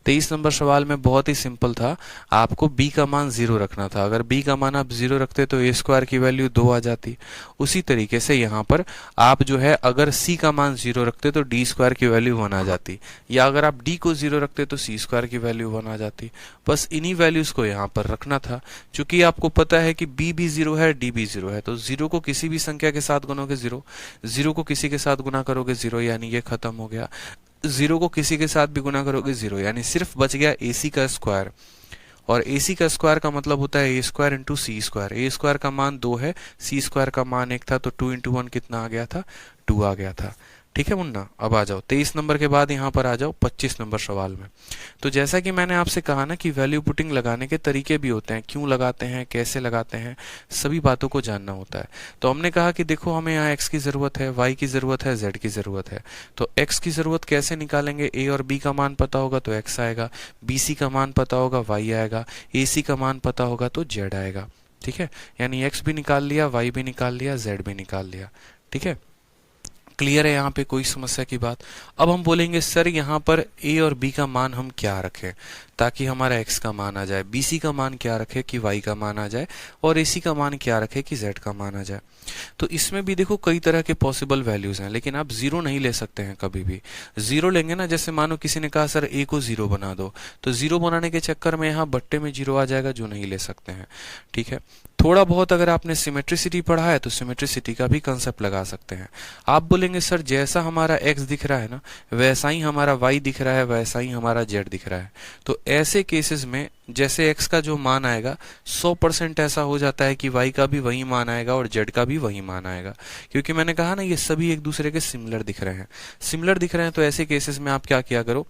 23 नंबर सवाल में बहुत ही सिंपल था, आपको b का मान 0 रखना था। अगर b का मान आप 0 रखते तो a स्क्वायर की वैल्यू 2 आ जाती। उसी तरीके से यहाँ पर आप जो है अगर c का मान 0 रखते तो d स्क्वायर की वैल्यू 1 आ जाती, या अगर आप d को 0 रखते तो c स्क्वायर की वैल्यू 1 आ जाती। बस इन्हीं वैल्यूज को यहाँ पर रखना था। चूंकि आपको पता है कि b भी 0 है, d भी 0 है, तो 0 को किसी भी संख्या के साथ गुनोगे 0, 0 को किसी के साथ गुना करोगे 0, यानी ये खत्म हो गया। 0 को किसी के साथ भी गुना करोगे 0, यानी सिर्फ बच गया ac का स्क्वायर। और ac का स्क्वायर का मतलब होता है a square into C square. a square का मान 2 है, c स्क्वायर का मान 1 था, तो 2 इंटू 1 कितना आ गया था? 2 आ गया था। ठीक है मुन्ना, अब आ जाओ 23 नंबर के बाद यहाँ पर आ जाओ 25 नंबर सवाल में। तो जैसा कि मैंने आपसे कहा ना कि वैल्यू पुटिंग लगाने के तरीके भी होते हैं, क्यों लगाते हैं, कैसे लगाते हैं, सभी बातों को जानना होता है। तो हमने कहा कि देखो हमें यहाँ x की जरूरत है, y की जरूरत है, z की जरूरत है। तो x की जरूरत कैसे निकालेंगे? a और b का मान पता होगा तो x आएगा, bc का मान पता होगा y आएगा, ac का मान पता होगा तो z आएगा। ठीक है, यानी x भी निकाल लिया, y भी निकाल लिया, z भी निकाल लिया। ठीक है, क्लियर है यहाँ पे कोई समस्या की बात? अब हम बोलेंगे सर यहाँ पर a और b का मान हम क्या रखें ताकि हमारा x का मान आ जाए, bc का मान क्या रखे कि y का मान आ जाए, और ac का मान क्या रखे कि z का मान आ जाए। तो इसमें भी देखो कई तरह के पॉसिबल वैल्यूज हैं, लेकिन आप 0 नहीं ले सकते हैं कभी भी। 0 लेंगे ना, जैसे मानो किसी ने कहा सर a को 0 बना दो, तो 0 बनाने के चक्कर में यहाँ बट्टे में 0 आ जाएगा, जो नहीं ले सकते हैं। ठीक है, थोड़ा बहुत अगर आपने सिमेट्रिसिटी पढ़ा है तो सिमेट्रिसिटी का भी कंसेप्ट लगा सकते हैं। आप बोलेंगे सर जैसा हमारा x दिख रहा है ना, वैसा ही हमारा y दिख रहा है, वैसा ही हमारा z दिख रहा है, तो ऐसे केसेस में जैसे x का जो मान आएगा 100% ऐसा हो जाता है कि y का भी वही मान आएगा और z का भी वही मान आएगा, क्योंकि मैंने कहा ना ये सभी एक दूसरे के सिमिलर दिख रहे हैं। सिमिलर दिख रहे हैं तो ऐसे केसेस में आप क्या किया करो,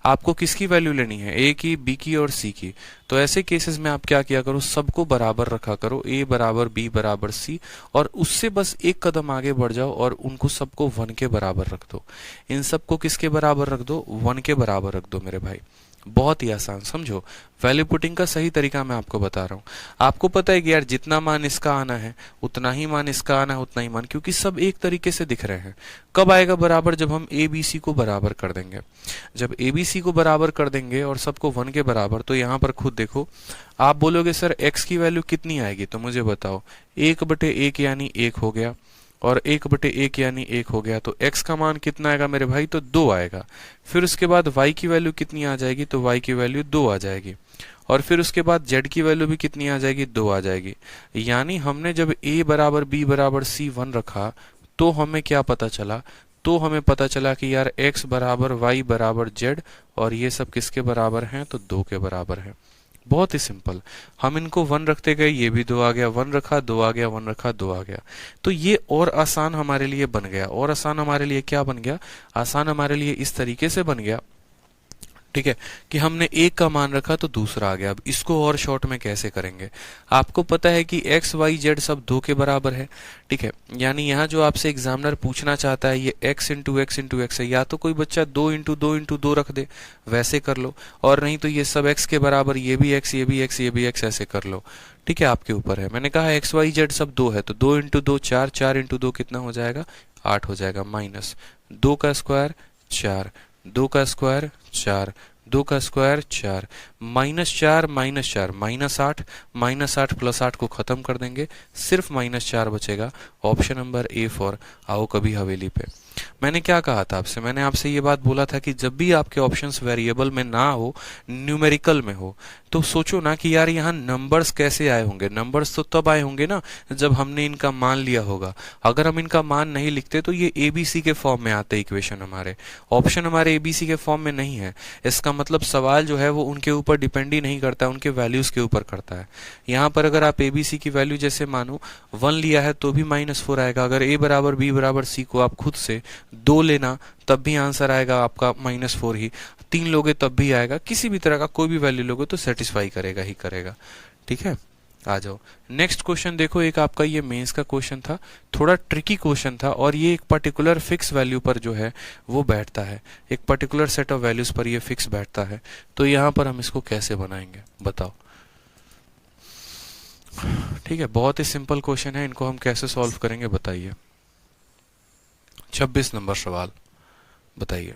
आपको किसकी वैल्यू लेनी है, a की, b की और c की। तो ऐसे केसेस में आप क्या किया करो, सबको बराबर रखा करो, a बराबर b बराबर c, और उससे बस एक कदम आगे बढ़ जाओ और उनको सबको 1 के बराबर रख दो। इन सबको किसके बराबर रख दो, 1 के बराबर रख दो मेरे भाई। बहुत ही आसान, समझो, वैल्यू पुटिंग का सही तरीका मैं आपको बता रहा हूँ। आपको पता है कि यार जितना मान इसका आना है उतना ही मान इसका आना है, उतना ही मान, क्योंकि सब एक तरीके से दिख रहे हैं। कब आएगा बराबर, जब हम ए बी सी को बराबर कर देंगे। जब ए बी सी को बराबर कर देंगे और सबको 1 के बराबर, तो यहाँ पर खुद देखो, आप बोलोगे सर x की वैल्यू कितनी आएगी, तो मुझे बताओ, 1/1 यानी 1 हो गया, और 1/1 यानी 1 हो गया, तो x का मान कितना आएगा मेरे भाई, तो 2 आएगा। फिर उसके बाद y की वैल्यू कितनी आ जाएगी, तो y की वैल्यू 2 आ जाएगी, और फिर उसके बाद z की वैल्यू भी कितनी आ जाएगी, 2 आ जाएगी। यानी हमने जब a बराबर b बराबर c 1 रखा, तो हमें क्या पता चला, तो हमें पता चला कि यार x बराबर y बराबर z, और ये सब किसके बराबर हैं, तो 2 के बराबर है। बहुत ही सिंपल, हम इनको 1 रखते गए, ये भी 2 आ गया, 1 रखा 2 आ गया, 1 रखा 2 आ गया। तो ये और आसान हमारे लिए बन गया। और आसान हमारे लिए क्या बन गया, आसान हमारे लिए इस तरीके से बन गया, ठीक है, कि हमने एक का मान रखा तो दूसरा आ गया। अब इसको और शॉर्ट में कैसे करेंगे, आपको पता है कि x y z सब 2 के बराबर है, ठीक है। यानी यहाँ जो आपसे एग्जामिनर पूछना चाहता है ये x इंटू x है, या तो कोई बच्चा 2 इंटू 2 इंटू 2 रख दे, वैसे कर लो, और नहीं तो ये सब x के बराबर, ये भी x, ये भी x, ये भी x, ऐसे कर लो, ठीक है, आपके ऊपर है। मैंने कहा x y z सब 2 है, तो 2 इंटू 2 4, 4 इंटू 2 कितना हो जाएगा, 8 हो जाएगा, माइनस 2 का स्क्वायर 4, 2 का स्क्वायर 4, 2 का स्क्वायर 4, -4 -4 -8, -8 प्लस 8 को खत्म कर देंगे, सिर्फ -4 बचेगा। ऑप्शन नंबर ए फॉर आओ कभी हवेली पे। मैंने क्या कहा था आपसे, मैंने आपसे ये बात बोला था कि जब भी आपके ऑप्शंस वेरिएबल में ना हो, न्यूमेरिकल में हो, तो सोचो ना कि यार यहाँ नंबर्स कैसे आए होंगे। नंबर्स तो तब आए होंगे ना जब हमने इनका मान लिया होगा। अगर हम इनका मान नहीं लिखते तो ये एबीसी के फॉर्म में आते इक्वेशन हमारे, ऑप्शन हमारे एबीसी के फॉर्म में नहीं है। इसका मतलब सवाल जो है वो उनके ऊपर डिपेंड ही नहीं करता, उनके वैल्यूज के ऊपर करता है। यहाँ पर अगर आप एबीसी की वैल्यू जैसे मानो 1 लिया है तो भी -4 आएगा। अगर ए बराबर बी बराबर सी को आप खुद से 2 लेना तब भी आंसर आएगा आपका -4 ही, 3 लोगे तब भी आएगा, किसी भी तरह का कोई भी वैल्यू लोगे तो सेटिस्फाई करेगा ही करेगा, ठीक है। आ जाओ नेक्स्ट क्वेश्चन देखो, एक आपका ये मेंस का क्वेश्चन था, थोड़ा ट्रिकी क्वेश्चन था, और ये एक पर्टिकुलर फिक्स वैल्यू पर जो है वो बैठता है, एक पर्टिकुलर सेट ऑफ वैल्यूज पर ये फिक्स बैठता है। तो यहाँ पर हम इसको कैसे बनाएंगे बताओ, ठीक है। बहुत ही सिंपल क्वेश्चन है, इनको हम कैसे सॉल्व करेंगे बताइए। 26 नंबर सवाल बताइए।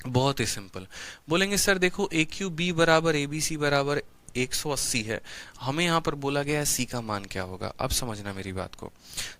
बहुत ही सिंपल, बोलेंगे सर देखो ए क्यू बी बराबर ए बी सी बराबर 180 है, हमें यहाँ पर बोला गया है सी का मान क्या होगा। अब समझना मेरी बात को,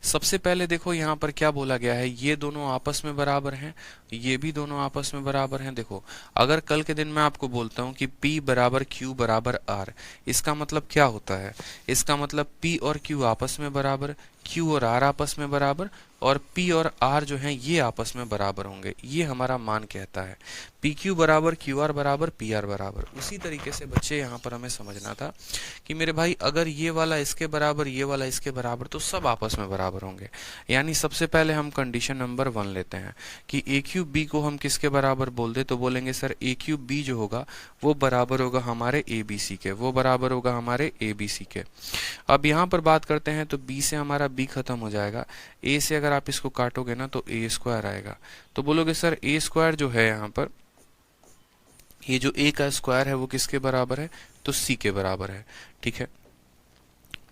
सबसे पहले देखो यहाँ पर क्या बोला गया है, ये दोनों आपस में बराबर हैं, ये भी दोनों आपस में बराबर हैं। देखो अगर कल के दिन मैं आपको बोलता हूँ कि P बराबर Q बराबर R, इसका मतलब क्या होता है, इसका मतलब P और Q आपस में बराबर, Q और R आपस में बराबर, और P और R जो हैं ये आपस में बराबर होंगे, ये हमारा मान कहता है। PQ बराबर QR बराबर PR बराबर। उसी तरीके से बच्चे यहाँ पर हमें समझना था कि मेरे भाई अगर ये वाला इसके बराबर, ये वाला इसके बराबर, तो सब आपस में बराबर होंगे। यानी सबसे पहले हम कंडीशन नंबर 1 लेते हैं कि ए क्यू बी को हम किसके बराबर बोल दे, तो बोलेंगे सर ए क्यू बी जो होगा वो बराबर होगा हमारे ए बी सी के, वो बराबर होगा हमारे ए बी सी के। अब यहाँ पर बात करते हैं तो बी से हमारा बी खत्म हो जाएगा, ए से अगर आप इसको काटोगे ना तो ए स्क्वायर आएगा। तो बोलोगे सर ए स्क्वायर जो है यहाँ पर, ये जो ए का स्क्वायर है वो किसके बराबर है, तो सी के बराबर है, ठीक है।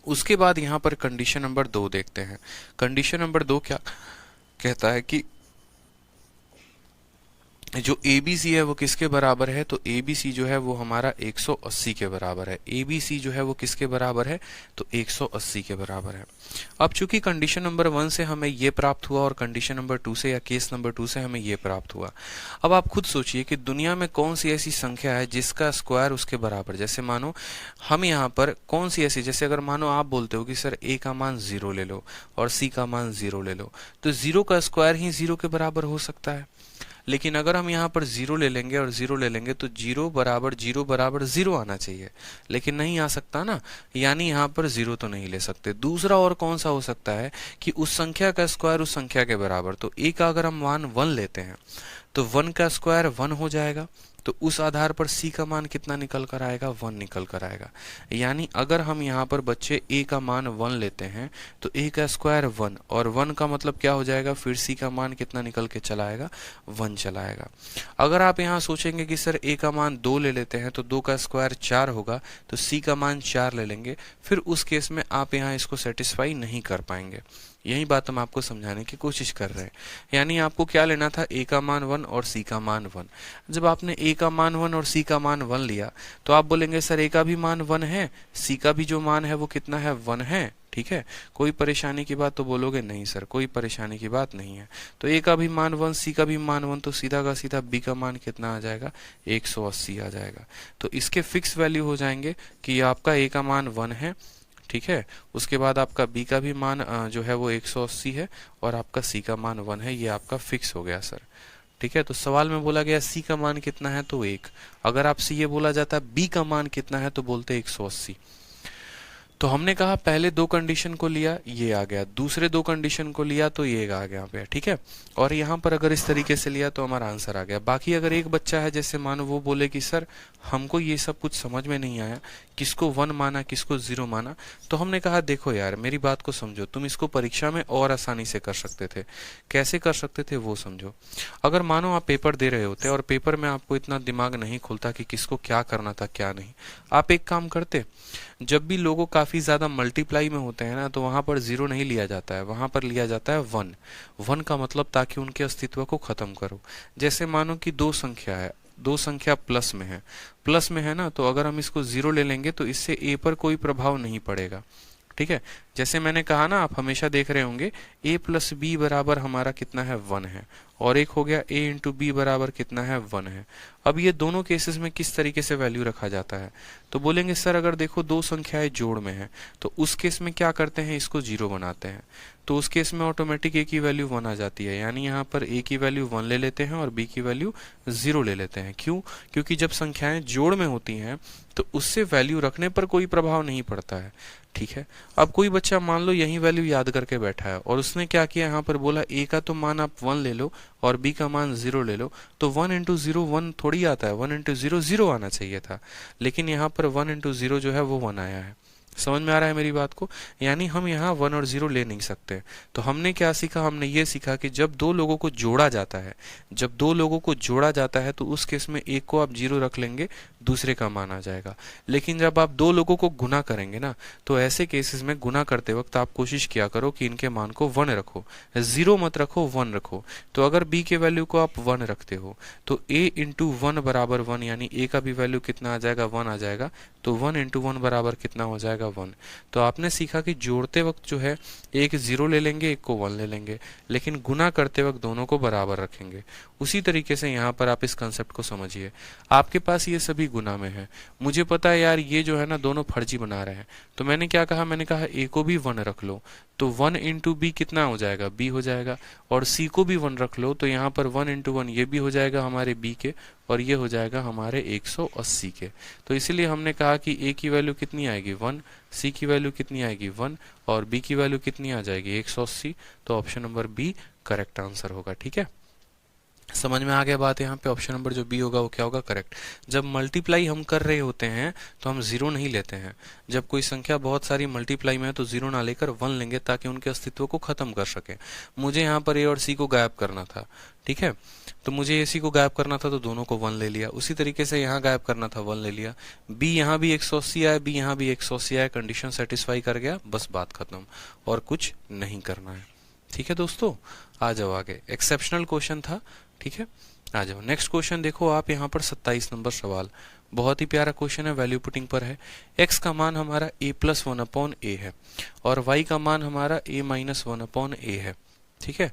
उसके बाद यहाँ पर कंडीशन नंबर 2 देखते हैं। कंडीशन नंबर 2 क्या कहता है कि जो ABC है वो किसके बराबर है, तो ABC जो है वो हमारा 180 के बराबर है। ABC जो है वो किसके बराबर है, तो 180 के बराबर है। अब चूंकि कंडीशन नंबर 1 से हमें ये प्राप्त हुआ और कंडीशन नंबर 2 से या केस नंबर 2 से हमें ये प्राप्त हुआ। अब आप खुद सोचिए कि दुनिया में कौन सी ऐसी संख्या है जिसका स्क्वायर उसके बराबर, जैसे मानो हम यहाँ पर कौन सी ऐसी, जैसे अगर मानो आप बोलते हो कि सर A का मान 0 ले लो और C का मान 0 ले लो, तो 0 का स्क्वायर ही 0 के बराबर हो सकता है। लेकिन अगर हम यहाँ पर 0 ले लेंगे और 0 ले लेंगे तो 0 बराबर 0 आना चाहिए, लेकिन नहीं आ सकता ना, यानी यहाँ पर 0 तो नहीं ले सकते। दूसरा और कौन सा हो सकता है कि उस संख्या का स्क्वायर उस संख्या के बराबर, तो a का अगर हम मान 1 लेते हैं तो 1 का स्क्वायर 1 हो जाएगा, तो उस आधार पर c का मान कितना निकल कर आएगा, 1 निकल कर आएगा। यानी अगर हम यहाँ पर बच्चे a का मान 1 लेते हैं तो a का स्क्वायर 1, और 1 का मतलब क्या हो जाएगा, फिर c का मान कितना निकल के चला आएगा, 1 चला आएगा। अगर आप यहाँ सोचेंगे कि सर a का मान 2 ले लेते हैं तो 2 का स्क्वायर 4 होगा, तो c का मान 4 ले लेंगे, फिर उस केस में आप यहाँ इसको सेटिस्फाई नहीं कर पाएंगे। यही बात हम आपको समझाने की कोशिश कर रहे हैं। यानी आपको क्या लेना था, a का मान 1 और c का मान 1। जब आपने a का मान 1 और c का मान 1 लिया तो आप बोलेंगे सर a का भी मान 1 है, c का भी जो मान है वो कितना है, 1 है। ठीक है, कोई परेशानी की बात, तो बोलोगे नहीं सर कोई परेशानी की बात नहीं है। तो a का भी मान 1, c का भी मान 1, तो सीधा का सीधा b का मान कितना आ जाएगा, 180 आ जाएगा। तो इसके फिक्स वैल्यू हो जाएंगे कि आपका a का मान 1 है, ठीक है, उसके बाद आपका b का भी मान जो है वो 180 है, और आपका c का मान 1 है, ये आपका फिक्स हो गया सर। ठीक है, तो सवाल में बोला गया c का मान कितना है, तो 1। अगर आपसे ये बोला जाता b का मान कितना है तो बोलते 180। तो हमने कहा पहले 2 कंडीशन को लिया, ये आ गया, दूसरे 2 कंडीशन को लिया तो ये आ गया पे, ठीक है। और यहाँ पर अगर इस तरीके से लिया तो हमारा आंसर आ गया। बाकी अगर एक बच्चा है जैसे मानो वो बोले कि सर हमको ये सब कुछ समझ में नहीं आया, किसको 1 माना किसको 0 माना, तो हमने कहा देखो यार मेरी बात को समझो, तुम इसको परीक्षा में और आसानी से कर सकते थे। कैसे कर सकते थे वो समझो। अगर मानो आप पेपर दे रहे होते और पेपर में आपको इतना दिमाग नहीं खुलता कि किसको क्या करना था क्या नहीं, आप एक काम करते, जब भी लोगों काफी ज्यादा मल्टीप्लाई में होते हैं ना तो वहां पर 0 नहीं लिया जाता है, वहां पर लिया जाता है 1। 1 का मतलब ताकि उनके अस्तित्व को खत्म करो। जैसे मानो कि 2 संख्या है, 2 संख्या प्लस में है ना, तो अगर हम इसको 0 ले लेंगे तो इससे a पर कोई प्रभाव नहीं पड़ेगा। ठीक है, जैसे मैंने कहा ना, आप हमेशा देख रहे होंगे a प्लस बी बराबर हमारा कितना है, 1 है, और एक हो गया a इंटू बी बराबर कितना है, 1 है। अब ये दोनों केसेस में किस तरीके से वैल्यू रखा जाता है, तो बोलेंगे सर अगर देखो 2 संख्याएं जोड़ में है तो उस केस में क्या करते हैं, इसको 0 बनाते हैं, तो उस केस में ऑटोमेटिक a की वैल्यू 1 आ जाती है। यानी यहाँ पर a की वैल्यू 1 ले लेते हैं और b की वैल्यू 0 ले लेते हैं। क्यों, क्योंकि जब संख्याएं जोड़ में होती हैं तो उससे वैल्यू रखने पर कोई प्रभाव नहीं पड़ता है। ठीक है, अब कोई बच्चा मान लो यही वैल्यू याद करके बैठा है और उसने क्या किया, यहाँ पर बोला a का तो मान आप 1 ले लो और b का मान 0 ले लो, तो 1 इंटू 0 1 थोड़ी आता है, 1 इंटू 0 0 आना चाहिए था, लेकिन यहाँ पर 1 इंटू 0 जो है वो 1 आया है। समझ में आ रहा है मेरी बात को, यानी हम यहाँ 1 और 0 ले नहीं सकते। तो हमने क्या सीखा, हमने ये सीखा कि जब 2 लोगों को जोड़ा जाता है, जब 2 लोगों को जोड़ा जाता है तो उस केस में एक को आप 0 रख लेंगे, दूसरे का मान आ जाएगा। लेकिन जब आप 2 लोगों को गुना करेंगे ना, तो ऐसे केसेस में गुना करते वक्त आप कोशिश किया करो कि इनके मान को 1 रखो, 0 मत रखो, 1 रखो। तो अगर b के वैल्यू को आप 1 रखते हो तो a इंटू 1 बराबर 1, यानी a का भी वैल्यू कितना आ जाएगा, 1 आ जाएगा, तो 1 इंटू 1 बराबर कितना हो जाएगा, 1। तो आपने सीखा कि जोड़ते वक्त जो है एक 0 ले लेंगे, एक को 1 ले लेंगे, लेकिन गुना करते वक्त दोनों को बराबर रखेंगे। उसी तरीके से यहाँ पर आप इस कंसेप्ट को समझिए। आपके पास ये सभी गुना में है, मुझे पता है यार ये जो है ना दोनों फर्जी बना रहे हैं, तो मैंने क्या कहा, मैंने कहा a को भी 1 रख लो, तो 1 इंटू बी कितना हो जाएगा, b हो जाएगा, और c को भी 1 रख लो, तो यहाँ पर 1 इंटू 1 ये भी हो जाएगा हमारे b के, और ये हो जाएगा हमारे 180 के। तो इसीलिए हमने कहा कि a की वैल्यू कितनी आएगी, 1, c की वैल्यू कितनी आएगी, 1, और b की वैल्यू कितनी आ जाएगी, 180। तो option number B correct answer होगा। ठीक है, समझ में आ गया बात। यहाँ पे ऑप्शन नंबर जो बी होगा वो क्या होगा, करेक्ट। जब मल्टीप्लाई हम कर रहे होते हैं तो हम 0 नहीं लेते हैं। जब कोई संख्या बहुत सारी मल्टीप्लाई में है तो 0 ना लेकर 1 लेंगे ताकि उनके अस्तित्व को खत्म कर सके। मुझे यहाँ पर a और c को गायब करना था, ठीक है, तो मुझे ac को गायब करना था तो दोनों को 1 ले लिया। उसी तरीके से यहाँ गायब करना था, 1 ले लिया। b यहाँ भी 180 आया, b यहाँ भी 180 आया, कंडीशन सेटिस्फाई कर गया, बस बात खत्म, और कुछ नहीं करना है। ठीक है दोस्तों, आ जाओ आगे। एक्सेप्शनल क्वेश्चन था, ठीक है, आ जाओ नेक्स्ट क्वेश्चन देखो आप यहाँ पर 27 नंबर सवाल, बहुत ही प्यारा क्वेश्चन है, वैल्यू पुटिंग पर है। x का मान हमारा a+1/a है और y का मान हमारा a-1/a है, ठीक है।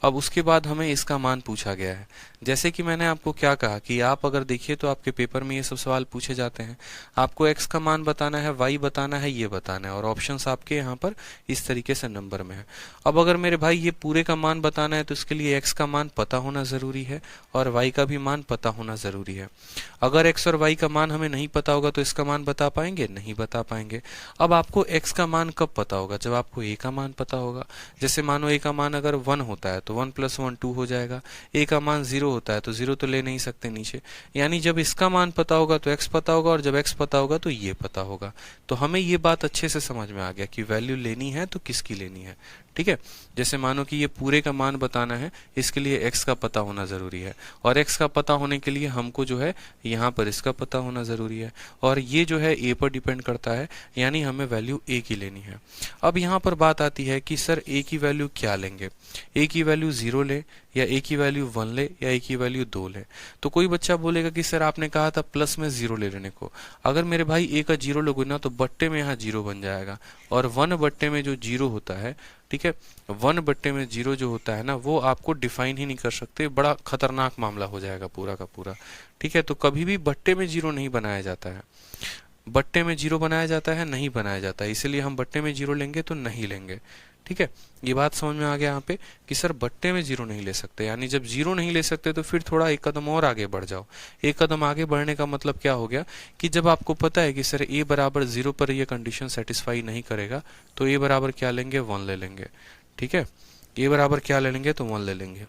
अब उसके बाद हमें इसका मान पूछा गया है। जैसे कि मैंने आपको क्या कहा कि आप अगर देखिए तो आपके पेपर में ये सब सवाल पूछे जाते हैं, आपको x का मान बताना है, y बताना है, ये बताना है और ऑप्शंस आपके यहाँ पर इस तरीके से नंबर में है। अब अगर मेरे भाई ये पूरे का मान बताना है तो इसके लिए x का मान पता होना जरूरी है और y का भी मान पता होना जरूरी है। अगर x और y का मान हमें नहीं पता होगा तो इसका मान बता पाएंगे? नहीं बता पाएंगे। अब आपको x का मान कब पता होगा? जब आपको a का मान पता होगा। जैसे मानो a का मान अगर 1 होता है तो 1 + 1 2 हो जाएगा। a का मान 0 होता है तो 0 तो ले नहीं सकते नीचे, यानी जब इसका मान पता होगा तो x पता होगा और जब x पता होगा तो ये पता होगा। तो हमें ये बात अच्छे से समझ में आ गया कि वैल्यू लेनी है तो किसकी लेनी है, ठीक है। जैसे मानो कि ये पूरे का मान बताना है, इसके लिए x का पता होना जरूरी है और x का पता होने के लिए हमको जो है यहाँ पर इसका पता होना जरूरी है और ये जो है a पर डिपेंड करता है, यानी हमें वैल्यू a की लेनी है। अब यहाँ पर बात आती है कि सर a की वैल्यू क्या लेंगे, a की वैल्यू 0 ले या a की वैल्यू 1 ले या a की वैल्यू 2 ले। तो कोई बच्चा बोलेगा कि सर आपने कहा था प्लस में 0 ले लेने को। अगर मेरे भाई a का 0 लोगे ना तो बट्टे में यहाँ 0 बन जाएगा और 1 बट्टे में जो 0 होता है, ठीक है, 1 बट्टे में 0 जो होता है ना वो आपको डिफाइन ही नहीं कर सकते, बड़ा खतरनाक मामला हो जाएगा पूरा का पूरा, ठीक है। तो कभी भी बट्टे में 0 नहीं बनाया जाता है, बट्टे में 0 बनाया जाता है नहीं बनाया जाता है, इसलिए हम बट्टे में 0 लेंगे तो नहीं लेंगे, ठीक है। ये बात समझ में आ गया यहाँ पे कि सर बट्टे में 0 नहीं ले सकते, यानी जब 0 नहीं ले सकते तो फिर थोड़ा एक कदम और आगे बढ़ जाओ। एक कदम आगे बढ़ने का मतलब क्या हो गया कि जब आपको पता है कि सर a बराबर 0 पर ये कंडीशन सेटिस्फाई नहीं करेगा तो a बराबर क्या लेंगे, 1 ले लेंगे, ठीक है। a बराबर क्या ले लेंगे तो 1 ले लेंगे।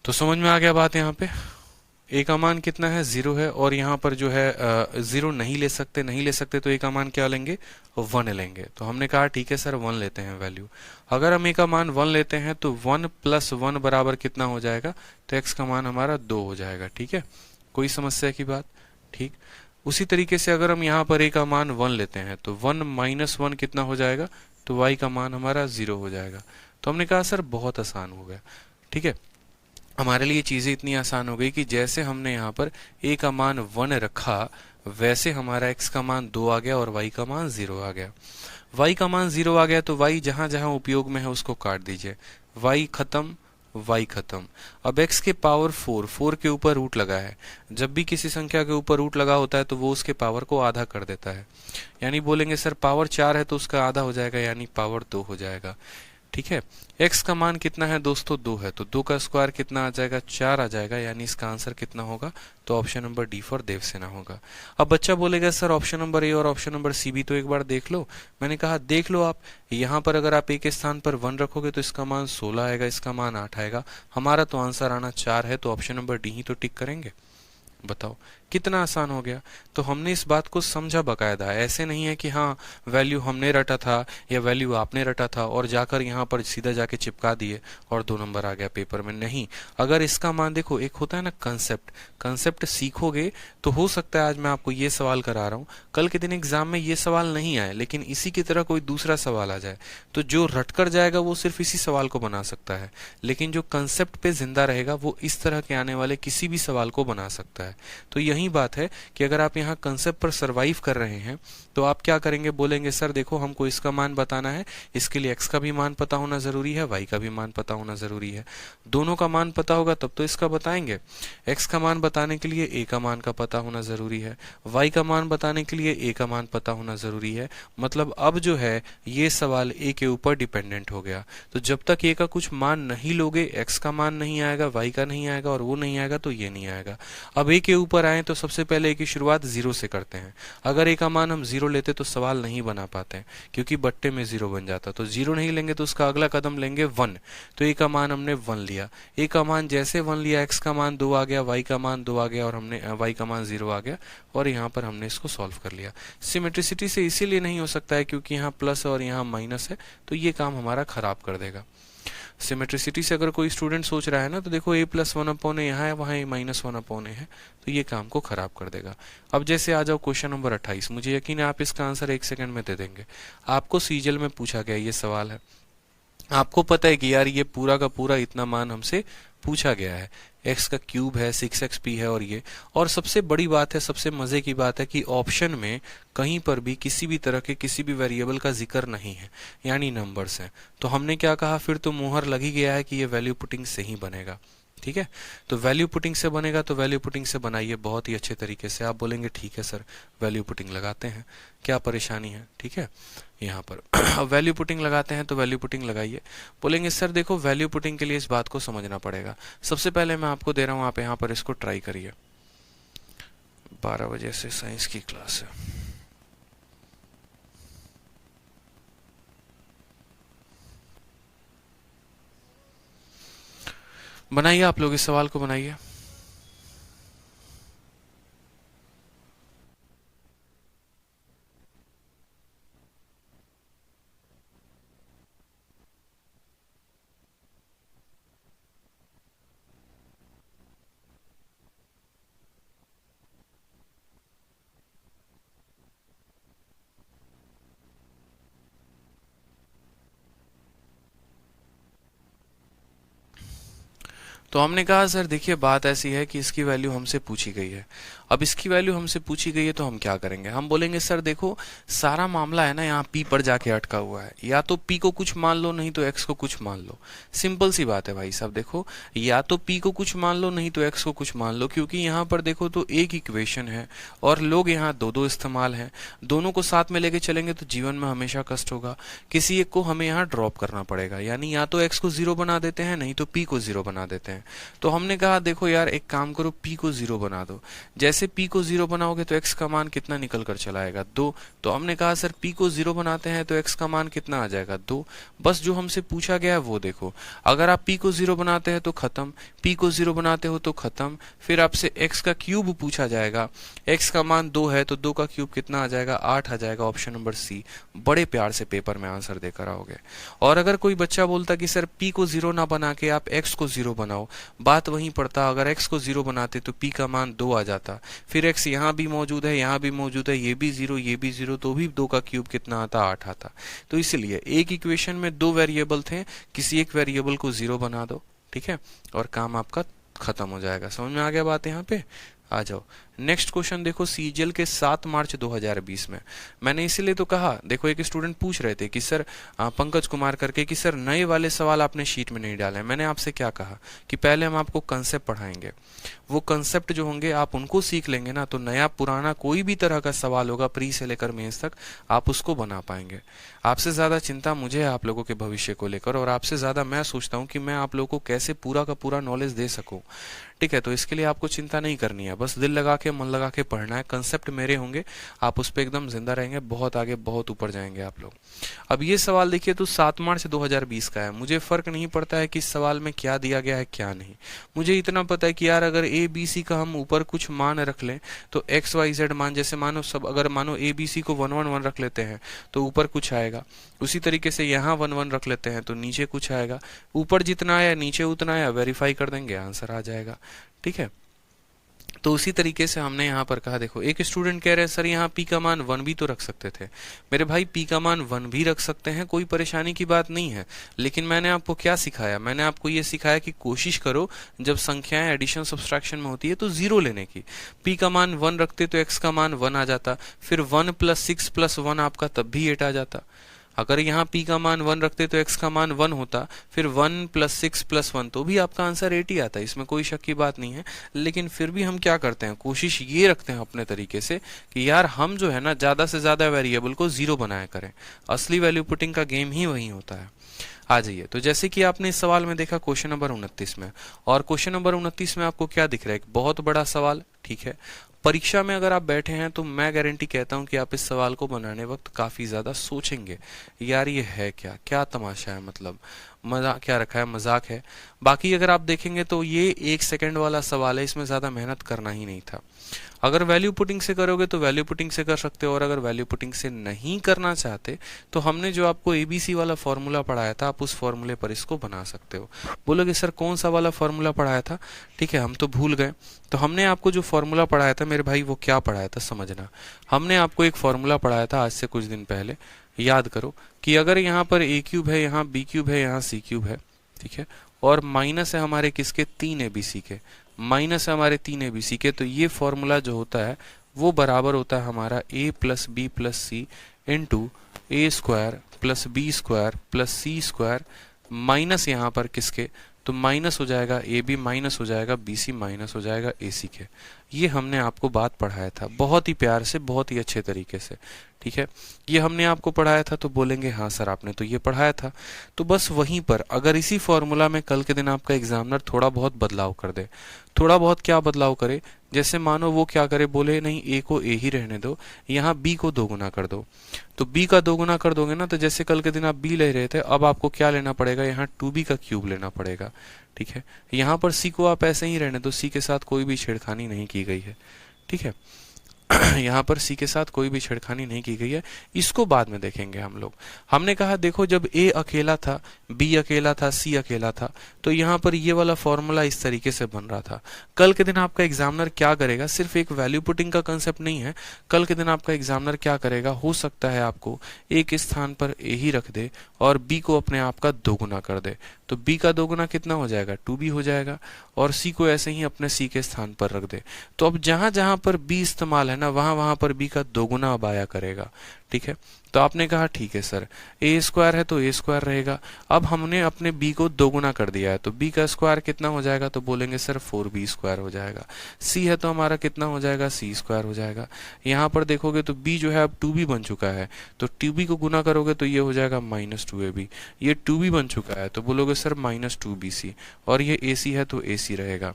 तो समझ में आ गया बात यहाँ पे, a का मान कितना है, 0 है और यहाँ पर जो है 0 नहीं ले सकते, नहीं ले सकते तो a का मान क्या लेंगे, 1 लेंगे। तो हमने कहा ठीक है सर 1 लेते हैं वैल्यू। अगर हम a का मान 1 लेते हैं तो 1 + 1 बराबर कितना हो जाएगा, तो x का मान हमारा 2 हो जाएगा, ठीक है। कोई समस्या की बात, ठीक। उसी तरीके से अगर हम यहाँ पर a का मान 1 लेते हैं तो 1 - 1 कितना हो जाएगा, तो y का मान हमारा 0 हो जाएगा। तो हमने कहा सर बहुत आसान हो गया, ठीक है। हमारे लिए चीजें इतनी आसान हो गई कि जैसे हमने यहाँ पर a का मान 1 रखा वैसे हमारा x का मान 2 आ गया और y का मान 0 आ गया। y का मान 0 आ गया तो y जहां जहां उपयोग में है उसको काट दीजिए, y खत्म, y खत्म। अब x के पावर 4 के ऊपर रूट लगा है, जब भी किसी संख्या के ऊपर रूट लगा होता है तो वो उसके पावर को आधा कर देता है, यानी बोलेंगे सर पावर 4 है तो उसका आधा हो जाएगा यानी पावर 2 हो जाएगा, ठीक है। x का मान कितना है दोस्तों, 2 है तो 2 का स्क्वायर कितना आ जाएगा, 4 आ जाएगा, यानी इसका आंसर कितना होगा, तो option number D for Devasena होगा। अब बच्चा बोलेगा सर ऑप्शन नंबर ए और ऑप्शन नंबर सी भी तो एक बार देख लो। मैंने कहा देख लो आप, यहाँ पर अगर आप ए के स्थान पर 1 रखोगे तो इसका मान 16 आएगा, इसका मान 8 आएगा, हमारा तो आंसर आना 4 है, तो ऑप्शन नंबर डी ही तो टिक करेंगे। बताओ कितना आसान हो गया। तो हमने इस बात को समझा बकायदा, ऐसे नहीं है कि हाँ वैल्यू हमने रटा था या वैल्यू आपने रटा था और जाकर यहाँ पर सीधा जाके चिपका दिए और 2 नंबर आ गया पेपर में, नहीं। अगर इसका मान देखो, एक होता है ना कंसेप्ट सीखोगे तो हो सकता है आज मैं आपको ये सवाल करा रहा हूँ, कल के दिन एग्जाम में ये सवाल नहीं आए लेकिन इसी की तरह कोई दूसरा सवाल आ जाए, तो जो रट कर जाएगा वो सिर्फ इसी सवाल को बना सकता है, लेकिन जो कंसेप्ट पे जिंदा रहेगा वो इस तरह के आने वाले किसी भी सवाल को बना सकता है। तो यही बात है कि अगर आप यहाँ कंसेप्ट पर सरवाइव कर रहे हैं तो आप क्या करेंगे, बोलेंगे सर देखो हमको इसका मान बताना है, इसके लिए x का भी मान पता होना जरूरी है, y का भी मान पता होना जरूरी है, दोनों का मान पता होगा तब तो इसका बताएंगे। x का मान बताने के लिए a का मान का पता होना जरूरी है, y का मान बताने के लिए a का मान पता होना जरूरी है, मतलब अब जो है ये सवाल a के ऊपर डिपेंडेंट हो गया। तो जब तक a का कुछ मान नहीं लोगे, x का मान नहीं आएगा, y का नहीं आएगा और वो नहीं आएगा तो ये नहीं आएगा। अब a के ऊपर आए तो सबसे पहले a की शुरुआत 0 से करते हैं। अगर a का मान हम 0 लेते तो सवाल नहीं बना पाते क्योंकि बट्टे में 0 बन जाता, तो 0 नहीं लेंगे तो उसका अगला कदम लेंगे 1। तो a का मान हमने 1 लिया, a का मान जैसे 1 लिया, x का मान 2 आ गया, y का मान 2 आ गया और हमने y का मान 0 आ गया और यहाँ पर हमने इसको सॉल्व कर लिया। सिमेट्रिसिटी से इसीलिए नहीं हो सकता है क्योंकि यहाँ प्लस और यहाँ माइनस है, तो ये काम हमारा खराब कर देगा। सिमेट्रिसिटी से अगर कोई स्टूडेंट सोच रहा है ना, तो देखो a प्लस 1/a यहाँ है, वहाँ a माइनस 1/a है, तो ये काम को खराब कर देगा। अब जैसे आ जाओ क्वेश्चन नंबर 28, मुझे यकीन है आप इसका आंसर 1 सेकंड में दे देंगे। आपको सीजीएल में पूछा गया ये सवाल है, आपको पता है कि यार ये पूरा का पूरा इतना मान हमसे पूछा गया है, x का क्यूब है, 6xp है, और सबसे बड़ी बात है, सबसे मजे की बात है कि ऑप्शन में कहीं पर भी किसी भी तरह के किसी भी वेरिएबल का जिक्र नहीं है, यानी नंबर्स हैं। तो हमने क्या कहा, फिर तो मुहर लग ही गया है कि ये वैल्यू पुटिंग से ही बनेगा। ठीक है, तो वैल्यू पुटिंग से बनेगा, तो वैल्यू पुटिंग से बनाइए बहुत ही अच्छे तरीके से। आप बोलेंगे ठीक है सर वैल्यू पुटिंग लगाते हैं, क्या परेशानी है। ठीक है, यहाँ पर अब वैल्यू पुटिंग लगाते हैं, तो वैल्यू पुटिंग लगाइए। बोलेंगे सर देखो वैल्यू पुटिंग के लिए इस बात को समझना पड़ेगा। सबसे पहले मैं आपको दे रहा हूँ, आप यहाँ पर इसको ट्राई करिए। 12 बजे से साइंस की क्लास है। बनाइए, आप लोग इस सवाल को बनाइए। तो हमने कहा सर देखिए बात ऐसी है कि इसकी वैल्यू हमसे पूछी गई है। अब इसकी वैल्यू हमसे पूछी गई है तो हम क्या करेंगे, हम बोलेंगे सर देखो सारा मामला है ना यहाँ p पर जाके अटका हुआ है, या तो p को कुछ मान लो नहीं तो x को कुछ मान लो। सिंपल सी बात है भाई साहब, देखो या तो p को कुछ मान लो नहीं तो x को कुछ मान लो, क्योंकि यहाँ पर देखो तो एक इक्वेशन है और लोग यहाँ दो दो इस्तेमाल हैं, दोनों को साथ में लेके चलेंगे तो जीवन में हमेशा कष्ट होगा। किसी एक को हमें यहाँ ड्रॉप करना पड़ेगा, यानी या तो x को 0 बना देते हैं नहीं तो p को 0 बना देते हैं। तो हमने कहा देखो यार एक काम करो, p को 0 बना दो। जैसे p को 0 बनाओगे तो x का मान कितना निकल कर चला आएगा, 2। तो हमने कहा सर p को 0 बनाते हैं तो x का मान कितना आ जाएगा, 2। बस जो हमसे पूछा गया है वो देखो, अगर आप p को 0 बनाते हैं तो खत्म, p को 0 बनाते हो तो खत्म, फिर आपसे x का क्यूब पूछा जाएगा, x का मान 2 है तो 2 का क्यूब कितना आ जाएगा, 8 आ जाएगा। ऑप्शन नंबर सी, बड़े प्यार से पेपर में आंसर देकर आओगे। और अगर कोई बच्चा बोलता कि सर p को 0 ना बना के आप x को 0 बनाओ, बात वहीं पड़ता, अगर x को 0 बनाते तो p का मान 2 आ जाता, फिर x यहाँ भी मौजूद है यहाँ भी मौजूद है, ये भी 0 ये भी 0, तो भी 2 का क्यूब कितना आता, 8 आता। तो इसलिए एक इक्वेशन में 2 वेरिएबल थे, किसी एक वेरिएबल को 0 बना दो, ठीक है, और काम आपका खत्म हो जाएगा। समझ में आ गया बात यहाँ पे। आ जाओ नेक्स्ट क्वेश्चन देखो, सीजीएल के 7 मार्च 2020 में। मैंने इसीलिए तो कहा, देखो एक स्टूडेंट पूछ रहे थे कि सर पंकज कुमार करके कि सर नए वाले सवाल आपने शीट में नहीं डाले। मैंने आपसे क्या कहा कि पहले हम आपको कंसेप्ट पढ़ाएंगे, वो कंसेप्ट जो होंगे आप उनको सीख लेंगे ना, तो नया पुराना कोई भी तरह का सवाल होगा प्री से लेकर मेंस तक आप उसको बना पाएंगे। आपसे ज्यादा चिंता मुझे है आप लोगों के भविष्य को लेकर, और आपसे ज्यादा मैं सोचता हूँ कि मैं आप लोगों को कैसे पूरा का पूरा नॉलेज दे सकूं। ठीक है, तो इसके लिए आपको चिंता नहीं करनी है, बस दिल लगा के मन लगा के पढ़ना है। कंसेप्ट मेरे होंगे, आप उस पर एकदम जिंदा रहेंगे, बहुत आगे बहुत ऊपर जाएंगे आप लोग। अब ये सवाल देखिए तो 7 मार्च 2020 का है। मुझे फर्क नहीं पड़ता है कि इस सवाल में क्या दिया गया है क्या नहीं, मुझे इतना पता है कि यार अगर ए बी सी का हम ऊपर कुछ मान रख लें तो एक्स वाई जेड मान, जैसे मानो सब, अगर मानो ए बी सी को 1 1 1 रख लेते हैं तो ऊपर कुछ आएगा, उसी तरीके से यहाँ 1 1 रख लेते हैं तो नीचे कुछ आएगा, ऊपर जितना आया नीचे उतना आया, वेरीफाई कर देंगे आंसर आ जाएगा। ठीक है, तो उसी तरीके से हमने यहाँ पर कहा, देखो एक स्टूडेंट कह रहे हैं सर यहाँ p का मान 1 भी तो रख सकते थे। मेरे भाई p का मान 1 भी रख सकते हैं, कोई परेशानी की बात नहीं है, लेकिन मैंने आपको क्या सिखाया, मैंने आपको ये सिखाया कि कोशिश करो जब संख्याएं एडिशन सब्सट्रैक्शन में होती है तो 0 लेने की। p का मान 1 रखते तो x का मान 1 आ जाता, फिर 1 + 6 + 1 आपका तब भी 8 आ जाता। अगर यहाँ p का मान 1 रखते तो x का मान 1 होता, फिर 1 + 6 + 1 तो भी आपका आंसर 8 ही आता, इसमें कोई शक की बात नहीं है। लेकिन फिर भी हम क्या करते हैं, कोशिश ये रखते हैं अपने तरीके से कि यार हम जो है ना ज्यादा से ज्यादा वेरिएबल को 0 बनाया करें। असली वैल्यू पुटिंग का गेम ही वही होता है। आ जाइए, तो जैसे कि आपने इस सवाल में देखा क्वेश्चन नंबर 29 में, और क्वेश्चन नंबर 29 में आपको क्या दिख रहा है, एक बहुत बड़ा सवाल। ठीक है, परीक्षा में अगर आप बैठे हैं तो मैं गारंटी कहता हूं कि आप इस सवाल को बनाने वक्त काफी ज्यादा सोचेंगे, यार ये है क्या, क्या तमाशा है, मतलब मजाक क्या रखा है, मजाक है। बाकी अगर आप देखेंगे तो ये 1 सेकंड वाला सवाल है, इसमें ज्यादा मेहनत करना ही नहीं था। अगर वैल्यू पुटिंग से करोगे तो वैल्यू पुटिंग से कर सकते हो, और अगर वैल्यू पुटिंग से नहीं करना चाहते तो हमने जो आपको एबीसी वाला फॉर्मूला पढ़ाया था, आप उस फॉर्मूले पर इसको बना सकते हो। बोलोगे सर कौन सा वाला फॉर्मूला पढ़ाया था? ठीक है, हम तो भूल गए। तो हमने आपको जो फॉर्मूला पढ़ाया था मेरे भाई, वो क्या पढ़ाया था समझना। हमने आपको एक फॉर्मूला पढ़ाया था आज से कुछ दिन पहले, याद करो, कि अगर यहाँ पर ए क्यूब है, यहाँ बी क्यूब है, यहाँ सी क्यूब है, ठीक है, और माइनस है हमारे किसके, 3 एबीसी के, माइनस है हमारे 3 एबीसी के, तो ये फॉर्मूला जो होता है वो बराबर होता है हमारा a plus B plus C into A square plus B square plus C square, minus यहाँ पर किसके, तो माइनस हो जाएगा ए बी, माइनस हो जाएगा बी सी, माइनस हो जाएगा ए सी के। ये हमने आपको बात पढ़ाया था बहुत ही प्यार से, बहुत ही अच्छे तरीके से, ठीक है। ये हमने आपको पढ़ाया था, तो बोलेंगे हाँ सर आपने तो ये पढ़ाया था। तो बस वहीं पर अगर इसी फॉर्मूला में कल के दिन आपका एग्जामिनर थोड़ा बहुत बदलाव कर दे, थोड़ा बहुत क्या बदलाव करे, जैसे मानो वो क्या करे, बोले नहीं ए को ए ही रहने दो, यहाँ बी को दोगुना कर दो, तो बी का दोगुना कर दोगे ना, तो जैसे कल के दिन आप बी ले रहे थे, अब आपको क्या लेना पड़ेगा, यहाँ 2b का क्यूब लेना पड़ेगा, ठीक है। यहाँ पर सी को आप ऐसे ही रहने दो, सी के साथ कोई भी छेड़खानी नहीं की गई है, ठीक है। यहाँ पर सी के साथ कोई भी छेड़खानी नहीं की गई है, इसको बाद में देखेंगे हम लोग। हमने कहा देखो जब ए अकेला था, बी अकेला था, सी अकेला था, तो यहाँ पर ये वाला फॉर्मूला इस तरीके से बन रहा था। कल के दिन आपका एग्जामिनर क्या करेगा, सिर्फ एक वैल्यू पुटिंग का कंसेप्ट नहीं है, कल के दिन आपका एग्जामिनर क्या करेगा, हो सकता है आपको एक स्थान पर ए ही रख दे और बी को अपने आप का दोगुना कर दे, तो b का दोगुना कितना हो जाएगा, 2b हो जाएगा, और c को ऐसे ही अपने c के स्थान पर रख दे। तो अब जहां जहां पर b इस्तेमाल है ना, वहां वहां पर b का दोगुना अब आया करेगा, ठीक है। तो आपने कहा ठीक है सर, ए स्क्वायर है तो ए स्क्वायर रहेगा। अब हमने अपने b को दोगुना कर दिया है, तो b का स्क्वायर कितना हो जाएगा, तो बोलेंगे सर 4b स्क्वायर हो जाएगा। c है तो हमारा कितना हो जाएगा, c स्क्वायर हो जाएगा। यहाँ पर देखोगे तो b जो है अब 2b बन चुका है, तो 2b को गुना करोगे तो ये हो जाएगा -2ab, ये 2b बन चुका है, तो बोलोगे सर -2bc, और ये ac है तो ac रहेगा।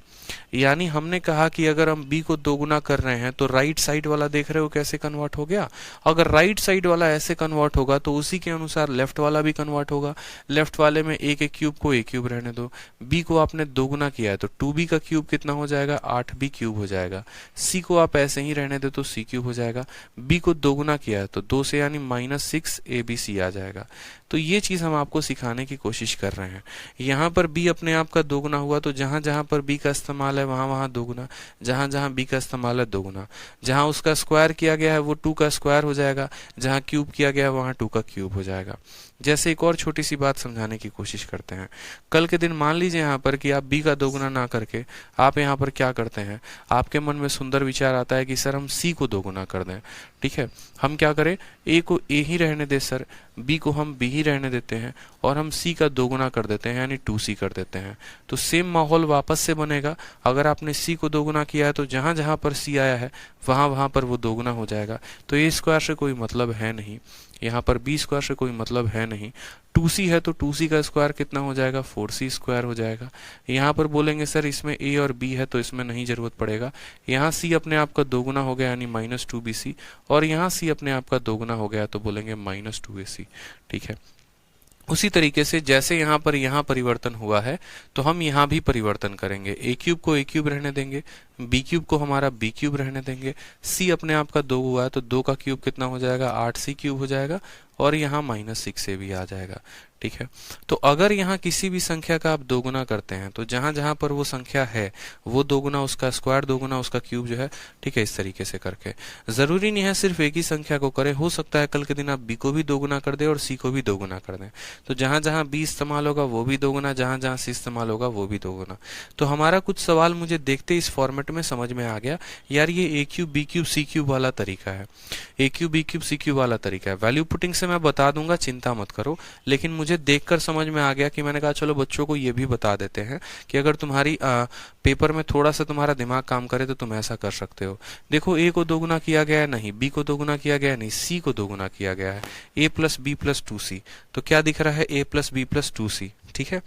यानी हमने कहा कि अगर हम b को दोगुना कर रहे हैं तो राइट साइड वाला देख रहे हो कैसे कन्वर्ट हो गया, अगर राइट साइड वाला ऐसे कन्वर्ट होगा तो उसी के अनुसार लेफ्ट वाला भी कन्वर्ट होगा। लेफ्ट वाले में a के क्यूब को a क्यूब रहने दो, b को आपने दोगुना किया है तो 2b का क्यूब कितना हो जाएगा, 8b क्यूब हो जाएगा। c को आप ऐसे ही रहने दो तो c क्यूब हो जाएगा। b को दोगुना किया है तो 2 से यानी -6abc आ जाएगा। तो ये चीज हम आपको सिखाने की कोशिश कर रहे हैं। यहाँ पर b अपने आप का दोगुना हुआ तो जहां जहां पर b का इस्तेमाल है वहां वहां दोगुना, जहां जहां b का इस्तेमाल है दोगुना, जहां उसका स्क्वायर किया गया है वो 2 का स्क्वायर हो जाएगा, जहां क्यूब किया गया है वहां 2 का क्यूब हो जाएगा। जैसे एक और छोटी सी बात समझाने की कोशिश करते हैं। कल के दिन मान लीजिए यहाँ पर कि आप b का दोगुना ना करके आप यहाँ पर क्या करते हैं, आपके मन में सुंदर विचार आता है कि सर हम c को दोगुना कर दें, ठीक है। हम क्या करें, a को a ही रहने दे सर, b को हम b ही रहने देते हैं, और हम c का दोगुना कर देते हैं यानी 2c कर देते हैं। तो सेम माहौल वापस से बनेगा। अगर आपने c को दोगुना किया है तो जहां जहां पर c आया है वहां वहां पर वो दोगुना हो जाएगा। तो a स्क्वायर से कोई मतलब है नहीं, यहाँ पर b स्क्वायर से कोई मतलब है नहीं। 2c है तो 2c का स्क्वायर कितना हो जाएगा, 4c स्क्वायर हो जाएगा। यहाँ पर बोलेंगे सर इसमें a और b है तो इसमें नहीं जरूरत पड़ेगा। यहाँ c अपने आप का दोगुना हो गया यानी -2bc, और यहाँ c अपने आप का दोगुना हो गया तो बोलेंगे -2ac, ठीक है। उसी तरीके से जैसे यहाँ पर यहाँ परिवर्तन हुआ है तो हम यहाँ भी परिवर्तन करेंगे। a क्यूब को a क्यूब रहने देंगे, b क्यूब को हमारा b क्यूब रहने देंगे, c अपने आप का 2 हुआ है तो 2 का क्यूब कितना हो जाएगा, 8c क्यूब हो जाएगा, और यहाँ -6 भी आ जाएगा, ठीक है। तो अगर यहाँ किसी भी संख्या का आप दोगुना करते हैं तो जहां जहां पर वो संख्या है वो दोगुना उसका स्क्वायर दोगुना उसका क्यूब जो है, ठीक है, इस तरीके से करके। जरूरी नहीं है सिर्फ एक ही संख्या को करें, हो सकता है कल के दिन आप b को भी दोगुना कर दें और c को भी दोगुना कर दें। तो जहां जहां b इस्तेमाल होगा वो भी दोगुना, जहां जहां c इस्तेमाल होगा वो भी दोगुना। तो हमारा कुछ सवाल मुझे देखते इस फॉर्मेट में समझ में आ गया, यार ये a cube b cube c cube वाला तरीका है, a cube b cube c cube वाला तरीका है। वैल्यू पुटिंग से मैं बता दूंगा, चिंता मत करो, लेकिन मुझे देखकर समझ में आ गया कि मैंने कहा चलो बच्चों को ये भी बता देते हैं कि अगर तुम्हारी पेपर में थोड़ा सा तुम्हारा दिमाग काम करे तो तुम ऐसा कर सकते हो। देखो a को दोगुना किया गया है नहीं, b को दोगुना किया गया है नहीं, c को दोगुना किया गया है, a plus b plus 2c, तो क्या दिख रहा है, a plus b plus 2c, ठीक है।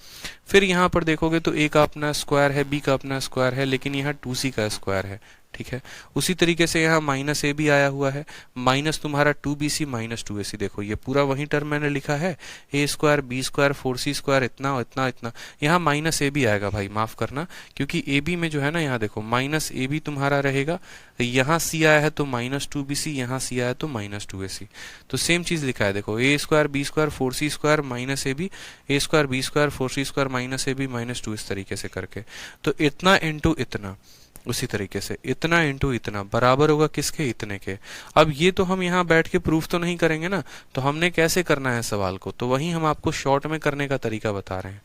फिर यहाँ पर देखोगे तो a का अपना स्क्वायर है, b का अपना स्क्वायर है, लेकिन यहाँ 2c का स्क्वायर है, ठीक है। उसी तरीके से यहाँ माइनस ए भी आया हुआ है, माइनस तुम्हारा 2bc माइनस 2ac, देखो ये पूरा वही टर्म मैंने लिखा है, A square B square 4c square इतना इतना इतना, यहाँ माइनस ए भी आएगा भाई, माफ करना, क्योंकि ए बी में जो है ना, यहाँ देखो माइनस ए बी तुम्हारा रहेगा, यहाँ सी आया है तो माइनस 2bc, यहाँ सी आया तो माइनस 2ac, तो सेम चीज लिखा है देखो, A square B square 4c square minus A B, A square B square 4c square minus A B minus 2, इस तरीके से करके, तो इतना इंटू इतना, उसी तरीके से इतना इंटू इतना बराबर होगा किसके, इतने के। अब ये तो हम यहाँ बैठ के प्रूफ तो नहीं करेंगे ना, तो हमने कैसे करना है सवाल को, तो वही हम आपको शॉर्ट में करने का तरीका बता रहे हैं।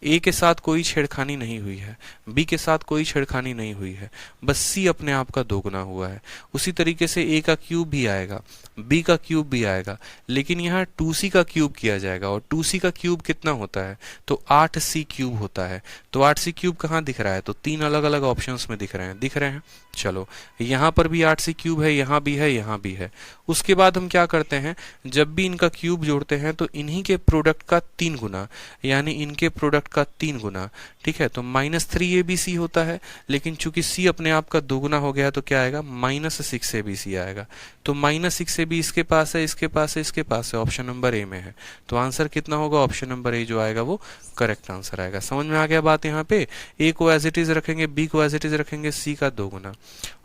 ए के साथ कोई छेड़खानी नहीं हुई है, बी के साथ कोई छेड़खानी नहीं हुई है, बस सी अपने आप का दोगुना हुआ है। उसी तरीके से ए का क्यूब भी आएगा, बी का क्यूब भी आएगा, लेकिन यहाँ 2c का क्यूब किया जाएगा, और 2c का क्यूब कितना होता है, तो 8c क्यूब होता है। तो 8c क्यूब कहाँ दिख रहा है, तो 3 अलग अलग ऑप्शंस में दिख रहे हैं। चलो यहाँ पर भी 8c क्यूब है, यहाँ भी है, यहाँ भी है। उसके बाद हम क्या करते हैं, जब भी इनका क्यूब जोड़ते हैं तो इन्हीं के प्रोडक्ट का 3 गुना, यानी इनके प्रोडक्ट का 3 गुना, ठीक है। तो -3abc होता है, लेकिन चूंकि c अपने आप का दोगुना हो गया तो क्या आएगा, -6abc आएगा। तो -6ab इसके पास है, इसके पास है, इसके पास है, ऑप्शन नंबर ए में है। तो आंसर कितना होगा, ऑप्शन नंबर ए जो आएगा वो करेक्ट आंसर आएगा। समझ में आ गया बात। यहाँ पे ए को एज इट इज रखेंगे, बी को एज इट इज रखेंगे, सी का दोगुना,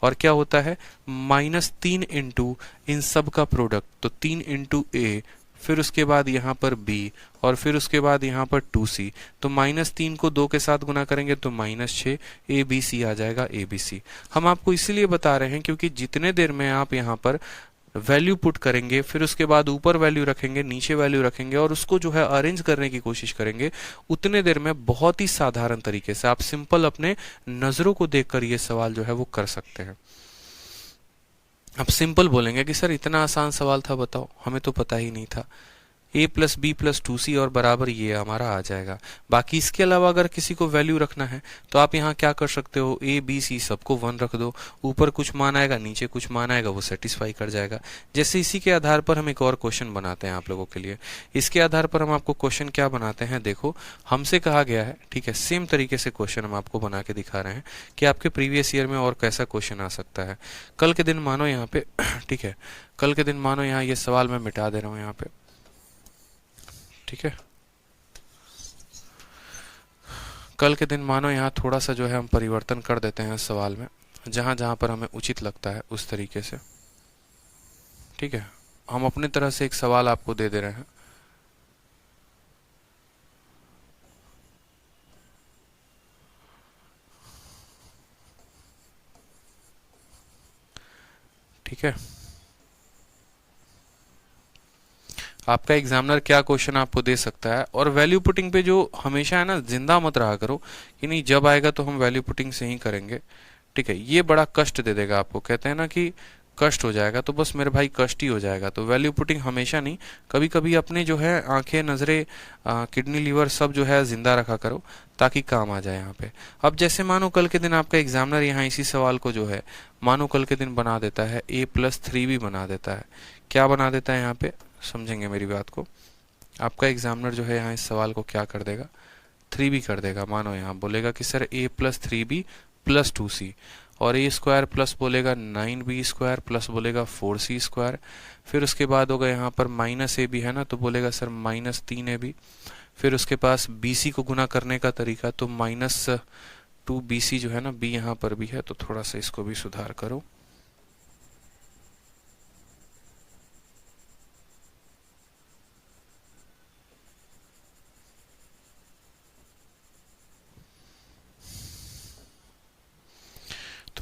और क्या होता है -3 इंटू इन सब का प्रोडक्ट, तो 3 इंटू ए, फिर उसके बाद यहाँ पर b, और फिर उसके बाद यहाँ पर 2c, तो -3 को 2 के साथ गुना करेंगे तो -6, abc आ जाएगा, abc। हम आपको इसीलिए बता रहे हैं क्योंकि जितने देर में आप यहाँ पर वैल्यू पुट करेंगे, फिर उसके बाद ऊपर वैल्यू रखेंगे, नीचे वैल्यू रखेंगे, और उसको जो है अरेंज करने की कोशिश करेंगे, उतने देर में बहुत ही साधारण तरीके से आप सिंपल अपने नजरों को देखकर ये सवाल जो है वो कर सकते हैं। आप सिंपल बोलेंगे कि सर इतना आसान सवाल था, बताओ, हमें तो पता ही नहीं था। a plus B plus 2c और बराबर ये हमारा आ जाएगा। बाकी इसके अलावा अगर किसी को वैल्यू रखना है तो आप यहाँ क्या कर सकते हो, a b c सबको 1 रख दो, ऊपर कुछ मान आएगा, नीचे कुछ मान आएगा, वो सेटिस्फाई कर जाएगा। जैसे इसी के आधार पर हम एक और क्वेश्चन बनाते हैं आप लोगों के लिए। इसके आधार पर हम आपको क्वेश्चन क्या बनाते हैं, देखो हमसे कहा गया है, ठीक है, सेम तरीके से क्वेश्चन हम आपको बना के दिखा रहे हैं कि आपके प्रीवियस ईयर में और कैसा क्वेश्चन आ सकता है। कल के दिन मानो यहाँ पे ठीक है, कल के दिन मानो यहाँ ये सवाल मैं मिटा दे रहा हूँ यहाँ पे, ठीक है। कल के दिन मानो यहाँ थोड़ा सा जो है हम परिवर्तन कर देते हैं सवाल में, जहां जहां पर हमें उचित लगता है उस तरीके से, ठीक है। हम अपने तरह से एक सवाल आपको दे दे रहे हैं। ठीक है, आपका एग्जामिनर क्या क्वेश्चन आपको दे सकता है, और वैल्यू पुटिंग पे जो हमेशा है ना, जिंदा मत रहा करो कि नहीं जब आएगा तो हम वैल्यू पुटिंग से ही करेंगे, ठीक है। ये बड़ा कष्ट दे देगा आपको, कहते हैं ना कि कष्ट हो जाएगा, तो बस मेरे भाई कष्ट ही हो जाएगा। तो वैल्यू पुटिंग हमेशा नहीं, कभी कभी अपने जो है आंखें, नजरें, किडनी, लीवर सब जो है जिंदा रखा करो ताकि काम आ जाए यहाँ पे। अब जैसे मानो कल के दिन आपका एग्जामिनर यहाँ इसी सवाल को जो है मानो कल के दिन बना देता है a+3 भी बना देता है। क्या बना देता है यहाँ पे, समझेंगे मेरी बात को। आपका एग्जामिनर जो है यहाँ इस सवाल को क्या कर देगा, 3 भी कर देगा। मानो यहाँ बोलेगा कि सर a+3b प्लस 2c, और a स्क्वायर प्लस बोलेगा 9b स्क्वायर प्लस बोलेगा 4c स्क्वायर, फिर उसके बाद होगा यहाँ पर -ab है ना, तो बोलेगा सर -3ab, फिर उसके पास bc को गुना करने का तरीका, तो -2bc जो है ना, b यहाँ पर भी है, तो थोड़ा सा इसको भी सुधार करो।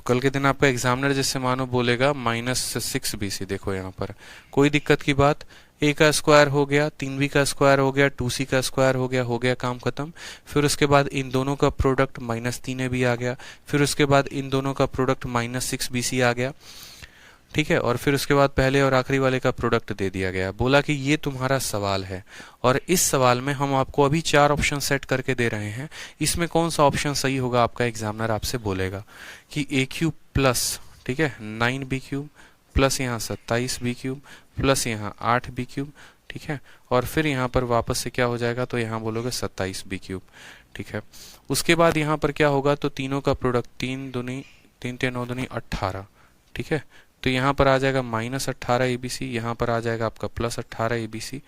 कल के दिन आपका एग्जामिनर जैसे मानो बोलेगा -6bc, देखो यहाँ पर कोई दिक्कत की बात, a का स्क्वायर हो गया, 3b का स्क्वायर हो गया, 2c का स्क्वायर हो गया काम खत्म। फिर उसके बाद इन दोनों का प्रोडक्ट -3ab आ गया, फिर उसके बाद इन दोनों का प्रोडक्ट -6bc आ गया, ठीक है। और फिर उसके बाद पहले और आखिरी वाले का प्रोडक्ट दे दिया गया, बोला कि ये तुम्हारा सवाल है, और इस सवाल में हम आपको अभी 4 ऑप्शन सेट करके दे रहे हैं, इसमें कौन सा ऑप्शन सही होगा आपका एग्जामिनर आपसे बोलेगा कि a³ प्लस, ठीक है, 9b³ प्लस यहाँ 27b³ प्लस यहाँ 8b³, ठीक है, और फिर यहाँ पर वापस से क्या हो जाएगा, तो यहाँ बोलोगे 27b³, ठीक है। उसके बाद यहाँ पर क्या होगा, तो तीनों का प्रोडक्ट 3 दूनी 3 3 9 दूनी 18, ठीक है। तो यहाँ पर आ जाएगा -18 ABC, यहाँ पर आ जाएगा आपका +18 ABC,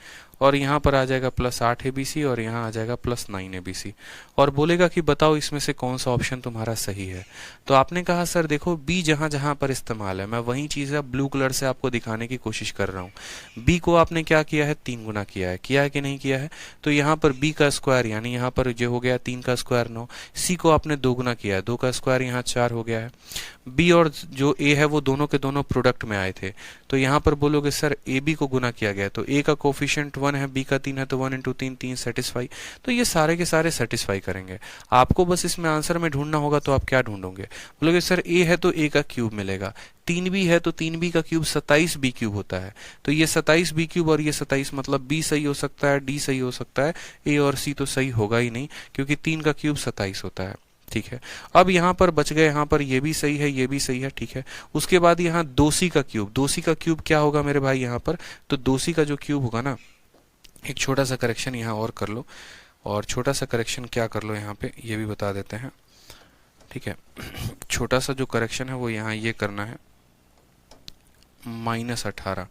और यहाँ पर आ जाएगा +8 ABC, और यहाँ आ जाएगा +9 ABC। और बोलेगा कि बताओ इसमें से कौन सा ऑप्शन तुम्हारा सही है। तो आपने कहा सर देखो बी जहाँ जहाँ पर इस्तेमाल है, मैं वही चीज़ है ब्लू कलर से आपको दिखाने की कोशिश कर रहा हूँ। बी को आपने क्या किया है, 3 गुना किया है कि नहीं किया है। तो यहाँ पर बी का स्क्वायर यानी यहाँ पर जो हो गया 3 का स्क्वायर 9, सी को आपने 2 गुना किया है, 2 का स्क्वायर यहाँ 4 हो गया है। बी और जो ए है वो दोनों के दोनों प्रोडक्ट में आए थे, तो यहाँ पर बोलोगे सर ए बी को गुना किया गया, तो ए का कोफिशिएंट 1 है, बी का 3 है, तो 1 × 3 3 सेटिस्फाई। तो ये सारे के सारे सेटिस्फाई करेंगे। आपको बस इसमें आंसर में ढूंढना होगा, तो आप क्या ढूंढोगे, बोलोगे सर ए है तो ए का क्यूब मिलेगा, 3b है तो 3b का क्यूब 27b क्यूब होता है। तो ये 27b क्यूब और ये 27, मतलब b सही हो सकता है, d सही हो सकता है, a और c तो सही होगा ही नहीं, क्योंकि 3 का क्यूब 27 होता है, ठीक है। अब यहाँ पर बच गए, यहाँ पर ये भी सही है, ये भी सही है, ठीक है। उसके बाद यहाँ 2c का क्यूब, 2c का क्यूब क्या होगा मेरे भाई यहाँ पर, तो 2c का जो क्यूब होगा ना, एक छोटा सा करेक्शन यहाँ और कर लो, और छोटा सा करेक्शन क्या कर लो यहाँ पे, ये भी बता देते हैं, ठीक है। छोटा सा जो करेक्शन है वो यहाँ ये करना है, -18,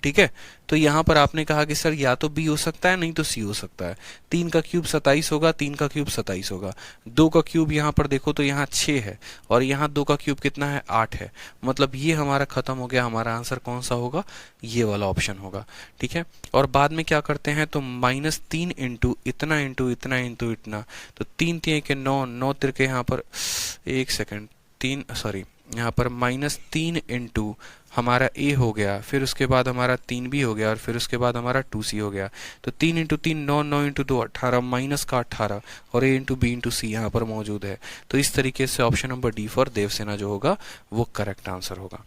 ठीक है। तो यहाँ पर आपने कहा कि सर या तो बी हो सकता है, नहीं तो सी हो सकता है। 3 का क्यूब 27 होगा, 3 का क्यूब 27 होगा। 2 का क्यूब यहाँ पर देखो तो यहाँ 6 है, और यहाँ 2 का क्यूब कितना है, 8 है। मतलब ये हमारा खत्म हो गया, हमारा आंसर कौन सा होगा, ये वाला ऑप्शन होगा, ठीक है। और बाद में क्या करते हैं, तो -3 इंटू इतना इंटू इतना इंटू इतना, तो 3 3 के 9, 9 तिरके यहाँ पर 1 सेकेंड 3 सॉरी यहाँ पर -3 इंटू हमारा a हो गया, फिर उसके बाद हमारा 3b हो गया, और फिर उसके बाद हमारा 2c हो गया। तो 3 इंटू 3 9, 9 इंटू 2 18, माइनस का 18, और a into B into C यहाँ पर मौजूद है। तो इस तरीके से option number D for Devasena जो होगा वो करेक्ट आंसर होगा।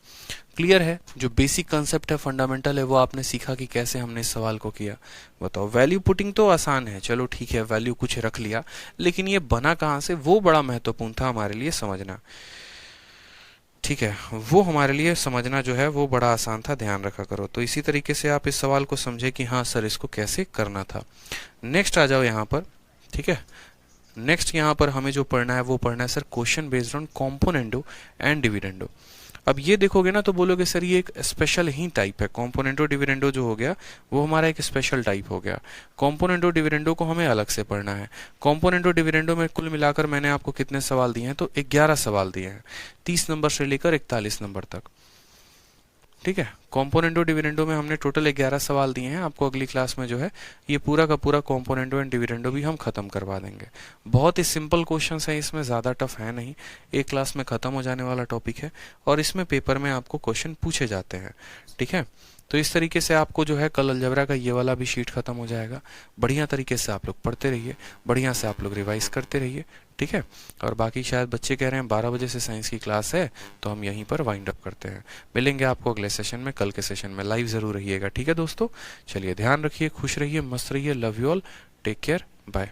क्लियर है, जो बेसिक कंसेप्ट है, फंडामेंटल है, वो आपने सीखा कि कैसे हमने इस सवाल को किया। बताओ वैल्यू पुटिंग तो आसान है, चलो ठीक है, वैल्यू कुछ रख लिया, लेकिन ये बना कहाँ से, वो बड़ा महत्वपूर्ण था हमारे लिए समझना, ठीक है। वो हमारे लिए समझना जो है वो बड़ा आसान था, ध्यान रखा करो। तो इसी तरीके से आप इस सवाल को समझे कि हाँ सर इसको कैसे करना था। नेक्स्ट आ जाओ यहाँ पर, ठीक है। नेक्स्ट यहाँ पर हमें जो पढ़ना है वो पढ़ना है सर क्वेश्चन बेस्ड ऑन कॉम्पोनेंटो एंड डिविडेंडो। अब ये देखोगे ना तो बोलोगे सर ये एक स्पेशल ही टाइप है, कॉम्पोनेंटो डिविडेंडो जो हो गया वो हमारा एक स्पेशल टाइप हो गया। कॉम्पोनेंटो डिविडेंडो को हमें अलग से पढ़ना है। कॉम्पोनेंटो डिविडेंडो में कुल मिलाकर मैंने आपको कितने सवाल दिए हैं, तो 11 सवाल दिए हैं, 30 नंबर से लेकर 41 नंबर तक, ठीक है। कॉम्पोनेंटो डिविडेंडो में हमने टोटल 11 सवाल दिए हैं। आपको अगली क्लास में जो है ये पूरा का पूरा कॉम्पोनेंटो एंड डिविडेंडो भी हम खत्म करवा देंगे। बहुत ही सिंपल क्वेश्चंस है, इसमें ज़्यादा टफ है नहीं, एक क्लास में खत्म हो जाने वाला टॉपिक है, और इसमें पेपर में आपको क्वेश्चन पूछे जाते हैं, ठीक है। तो इस तरीके से आपको जो है कल अलजेब्रा का ये वाला भी शीट खत्म हो जाएगा। बढ़िया तरीके से आप लोग पढ़ते रहिए, बढ़िया से आप लोग रिवाइज करते रहिए, ठीक है। और बाकी शायद बच्चे कह रहे हैं 12 बजे से साइंस की क्लास है, तो हम यहीं पर वाइंड अप करते हैं। मिलेंगे आपको अगले सेशन में, कल के सेशन में लाइव जरूर रहिएगा, ठीक है दोस्तों। चलिए ध्यान रखिए, खुश रहिए, मस्त रहिए, love you all, take care, bye.